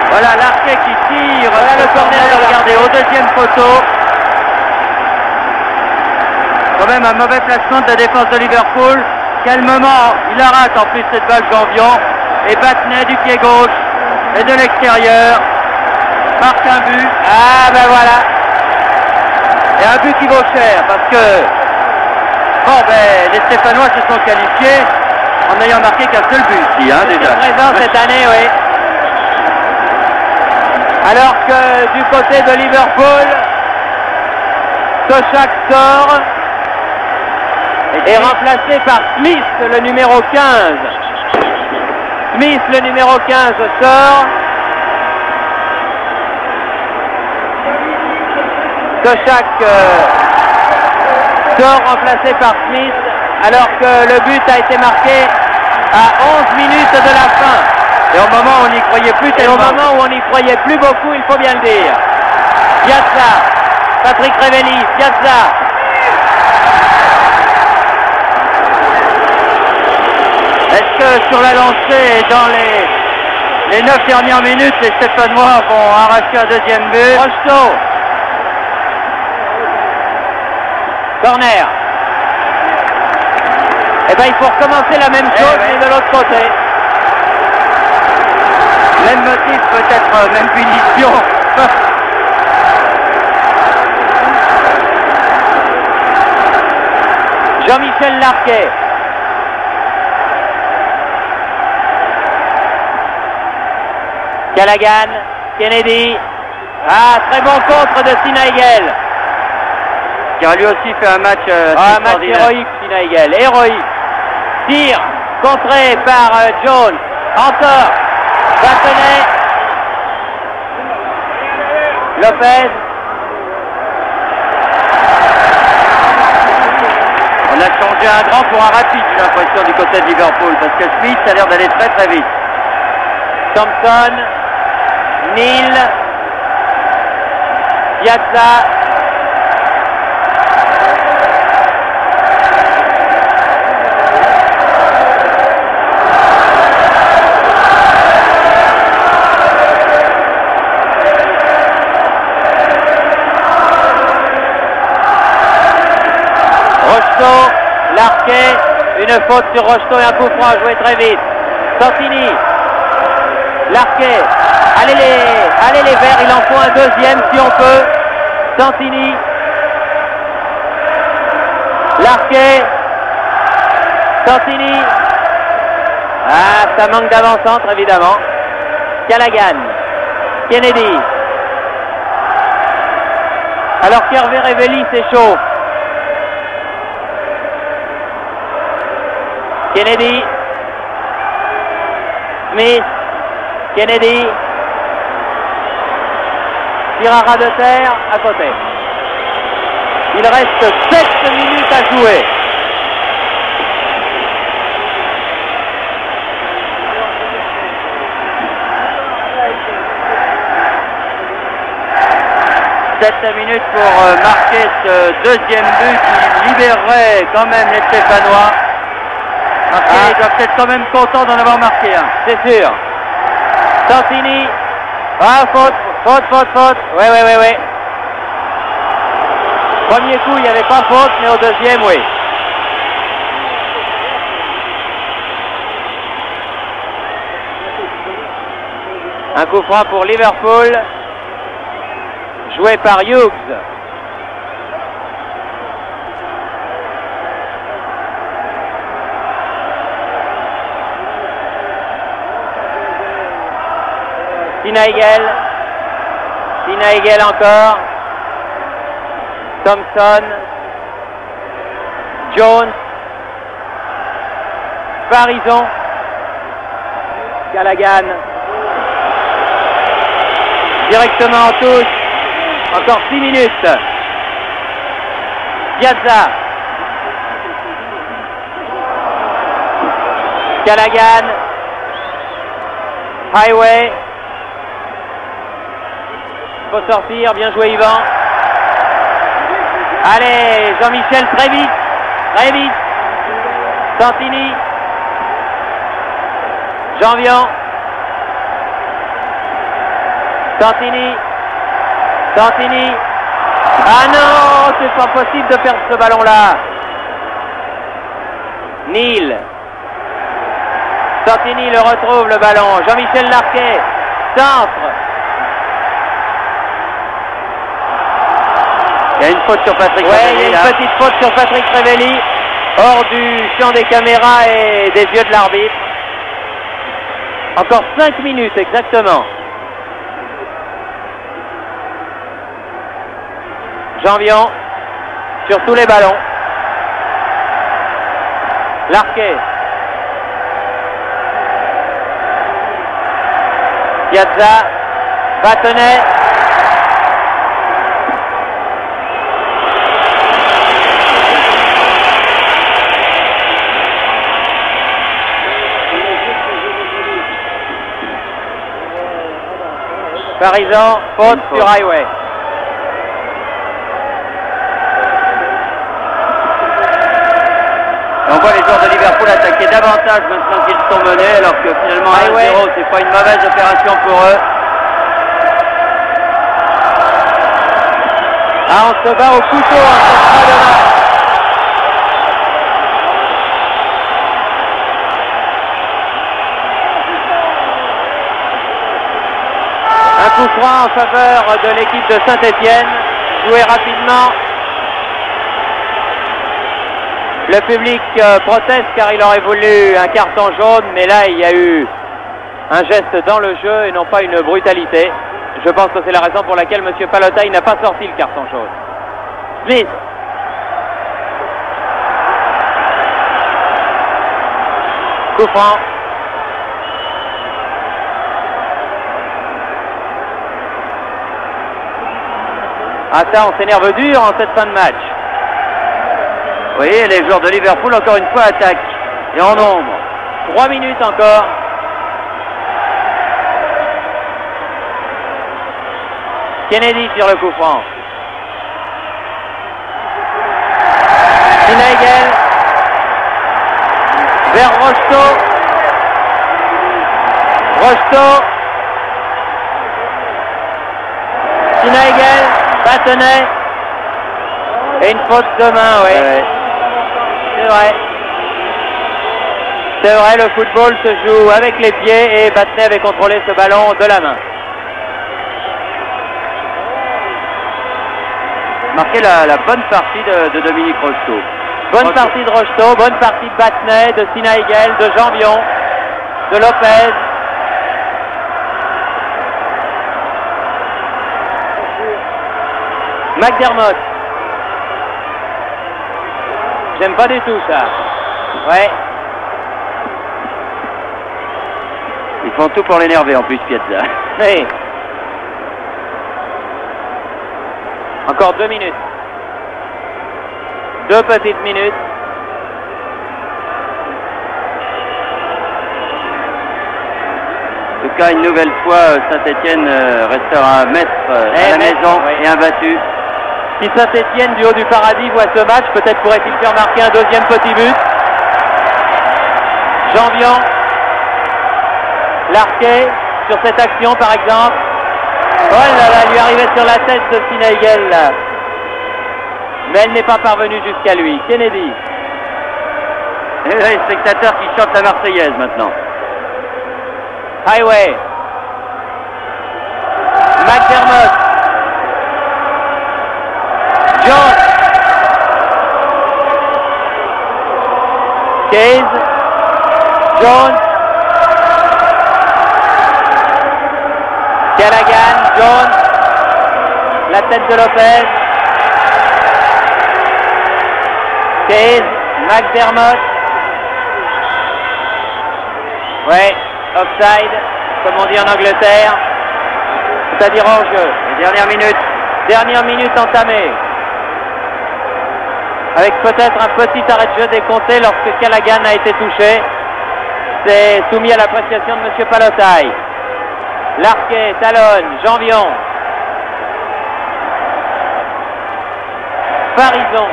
Voilà Larquet qui tire. Voilà le corner, regardez, au deuxième poteau. Quand même un mauvais placement de la défense de Liverpool. Quel moment il la rate en plus cette balle Janvion. Et Battenet du pied gauche et de l'extérieur marque un but. ah ben voilà. Et un but qui vaut cher parce que bon ben les Stéphanois se sont qualifiés en n'ayant marqué qu'un seul but ici, hein, déjà. Présent cette année, oui. Alors que du côté de Liverpool, Toshak sort. Est remplacé par Smith, le numéro 15. Smith, le numéro 15, sort. Toshak sort, remplacé par Smith, alors que le but a été marqué à 11 minutes de la fin. Et au moment où on n'y croyait plus Et tellement. au moment où on n'y croyait plus beaucoup, il faut bien le dire. Piazza, Patrick Révelli, Piazza. Est-ce que sur la lancée, dans les 9 dernières minutes, les Stéphanois vont arracher un deuxième but? Rocheteau. Corner. Eh bien, il faut recommencer la même chose, oui. mais de l'autre côté. Même motif, peut-être même punition. Jean-Michel Larquet. Callaghan, Kennedy. Ah, très bon contre de Sinaigel. Qui a lui aussi fait un match Un match héroïque, Sinaigel. Héroïque. Tir contré par Jones. Encore. Battenet. Lopez. On a changé un grand pour un rapide, j'ai l'impression, du côté de Liverpool, parce que Smith a l'air d'aller très très vite. Thompson. Neal. Piazza. Rocheteau, Larquet, une faute sur Rocheteau et un coup franc joué très vite. Santini, Larquet, allez les Verts, il en faut un deuxième si on peut. Santini, Larquet, Santini. Ah, ça manque d'avant-centre évidemment. Callaghan, Kennedy. Alors qu'Hervé Révelli s'échauffe. Kennedy, Smith, Kennedy, tire à ras de terre, à côté. Il reste 7 minutes à jouer. Sept minutes pour marquer ce deuxième but qui libérerait quand même les Stéphanois. Ils doivent être quand même contents d'en avoir marqué un. C'est sûr. Santini. Ah, faute. Ouais. Premier coup, il n'y avait pas faute, mais au deuxième, oui. Un coup franc pour Liverpool, joué par Hughes. Sinaigel encore. Thompson. Jones. Farison. Callaghan. Directement en touche. Encore 6 minutes. Piazza. Callaghan. Highway. Il faut sortir. Bien joué Yvan. Allez, Jean-Michel, très vite. Santini. Janvion. Santini. Ah non, c'est pas possible de perdre ce ballon-là. Neil. Santini le retrouve, le ballon. Jean-Michel Larquet. Centre. Il y a une faute sur Patrick Révelli. Oui, il y a une petite faute sur Patrick Révelli, hors du champ des caméras et des yeux de l'arbitre. Encore 5 minutes exactement. Janvion sur tous les ballons. Larquet. Piazza. Batenet. Farison, faute sur Highway. On voit les joueurs de Liverpool attaquer davantage maintenant qu'ils sont menés, alors que finalement 1-0, c'est pas une mauvaise opération pour eux. Ah, on se bat au couteau en cette fin de match. Un coup franc en faveur de l'équipe de Saint-Étienne, joué rapidement. Le public proteste car il aurait voulu un carton jaune, mais là il y a eu un geste dans le jeu et non pas une brutalité. Je pense que c'est la raison pour laquelle M. Pallottaï n'a pas sorti le carton jaune. Smith. Coup franc. Ah ça, on s'énerve dur en cette fin de match. Vous voyez, les joueurs de Liverpool, encore une fois, attaquent. Et en nombre. 3 minutes encore. Kennedy sur le coup franc. Sinaigel. Vers Rocheteau. Sinaigel. Batenet. Et une faute de main, oui. Ouais. C'est vrai, le football se joue avec les pieds et Batenet avait contrôlé ce ballon de la main. Marqué la bonne partie de Dominique Rocheteau. Bonne partie de Rocheteau, bonne partie de Batenet, de Sinaigel, de Janvion, de Lopez. McDermott. J'aime pas du tout ça. Ouais. Ils font tout pour l'énerver en plus, Piazza. Oui. Encore 2 minutes. 2 petites minutes. En tout cas, une nouvelle fois, Saint-Étienne restera maître à la maison et invaincu. Si Saint-Étienne du haut du paradis voit ce match, peut-être pourrait-il faire marquer un deuxième petit but. Janvion. Larquet sur cette action par exemple. Oh là là, lui arrivait sur la tête de Finaigel là. Mais elle n'est pas parvenue jusqu'à lui. Kennedy. Et les spectateurs qui chantent la Marseillaise maintenant. Highway. McDermott. Jones. Case. Jones. Callaghan. Jones. La tête de Lopez. Case. McDermott. Ouais, offside, comme on dit en Angleterre. C'est-à-dire hors jeu. Les dernières minutes. Dernière minute entamée. Avec peut-être un petit arrêt de jeu décompté lorsque Callaghan a été touché. C'est soumis à l'appréciation de M. Palotaille. Larquet, talonne, Janvion. Farison.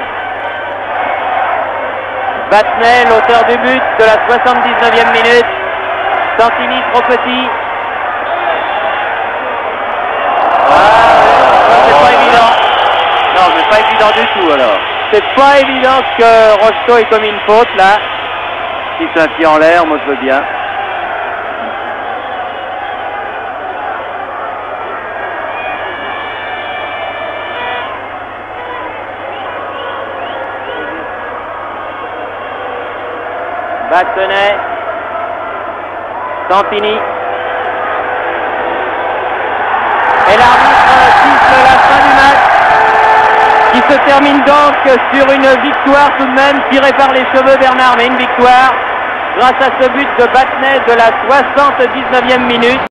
Battenay, l'auteur du but de la 79e minute. Santini trop petit. C'est pas évident. Non, c'est pas évident du tout alors. C'est pas évident que Rocheteau ait commis une faute là. Si c'est un pied en l'air, moi je veux bien. Battenay. Santini. Et l'arbitre siffle la fin du match, qui se termine donc sur une victoire tout de même tirée par les cheveux Bernard, mais une victoire grâce à ce but de Battenay de la 79e minute.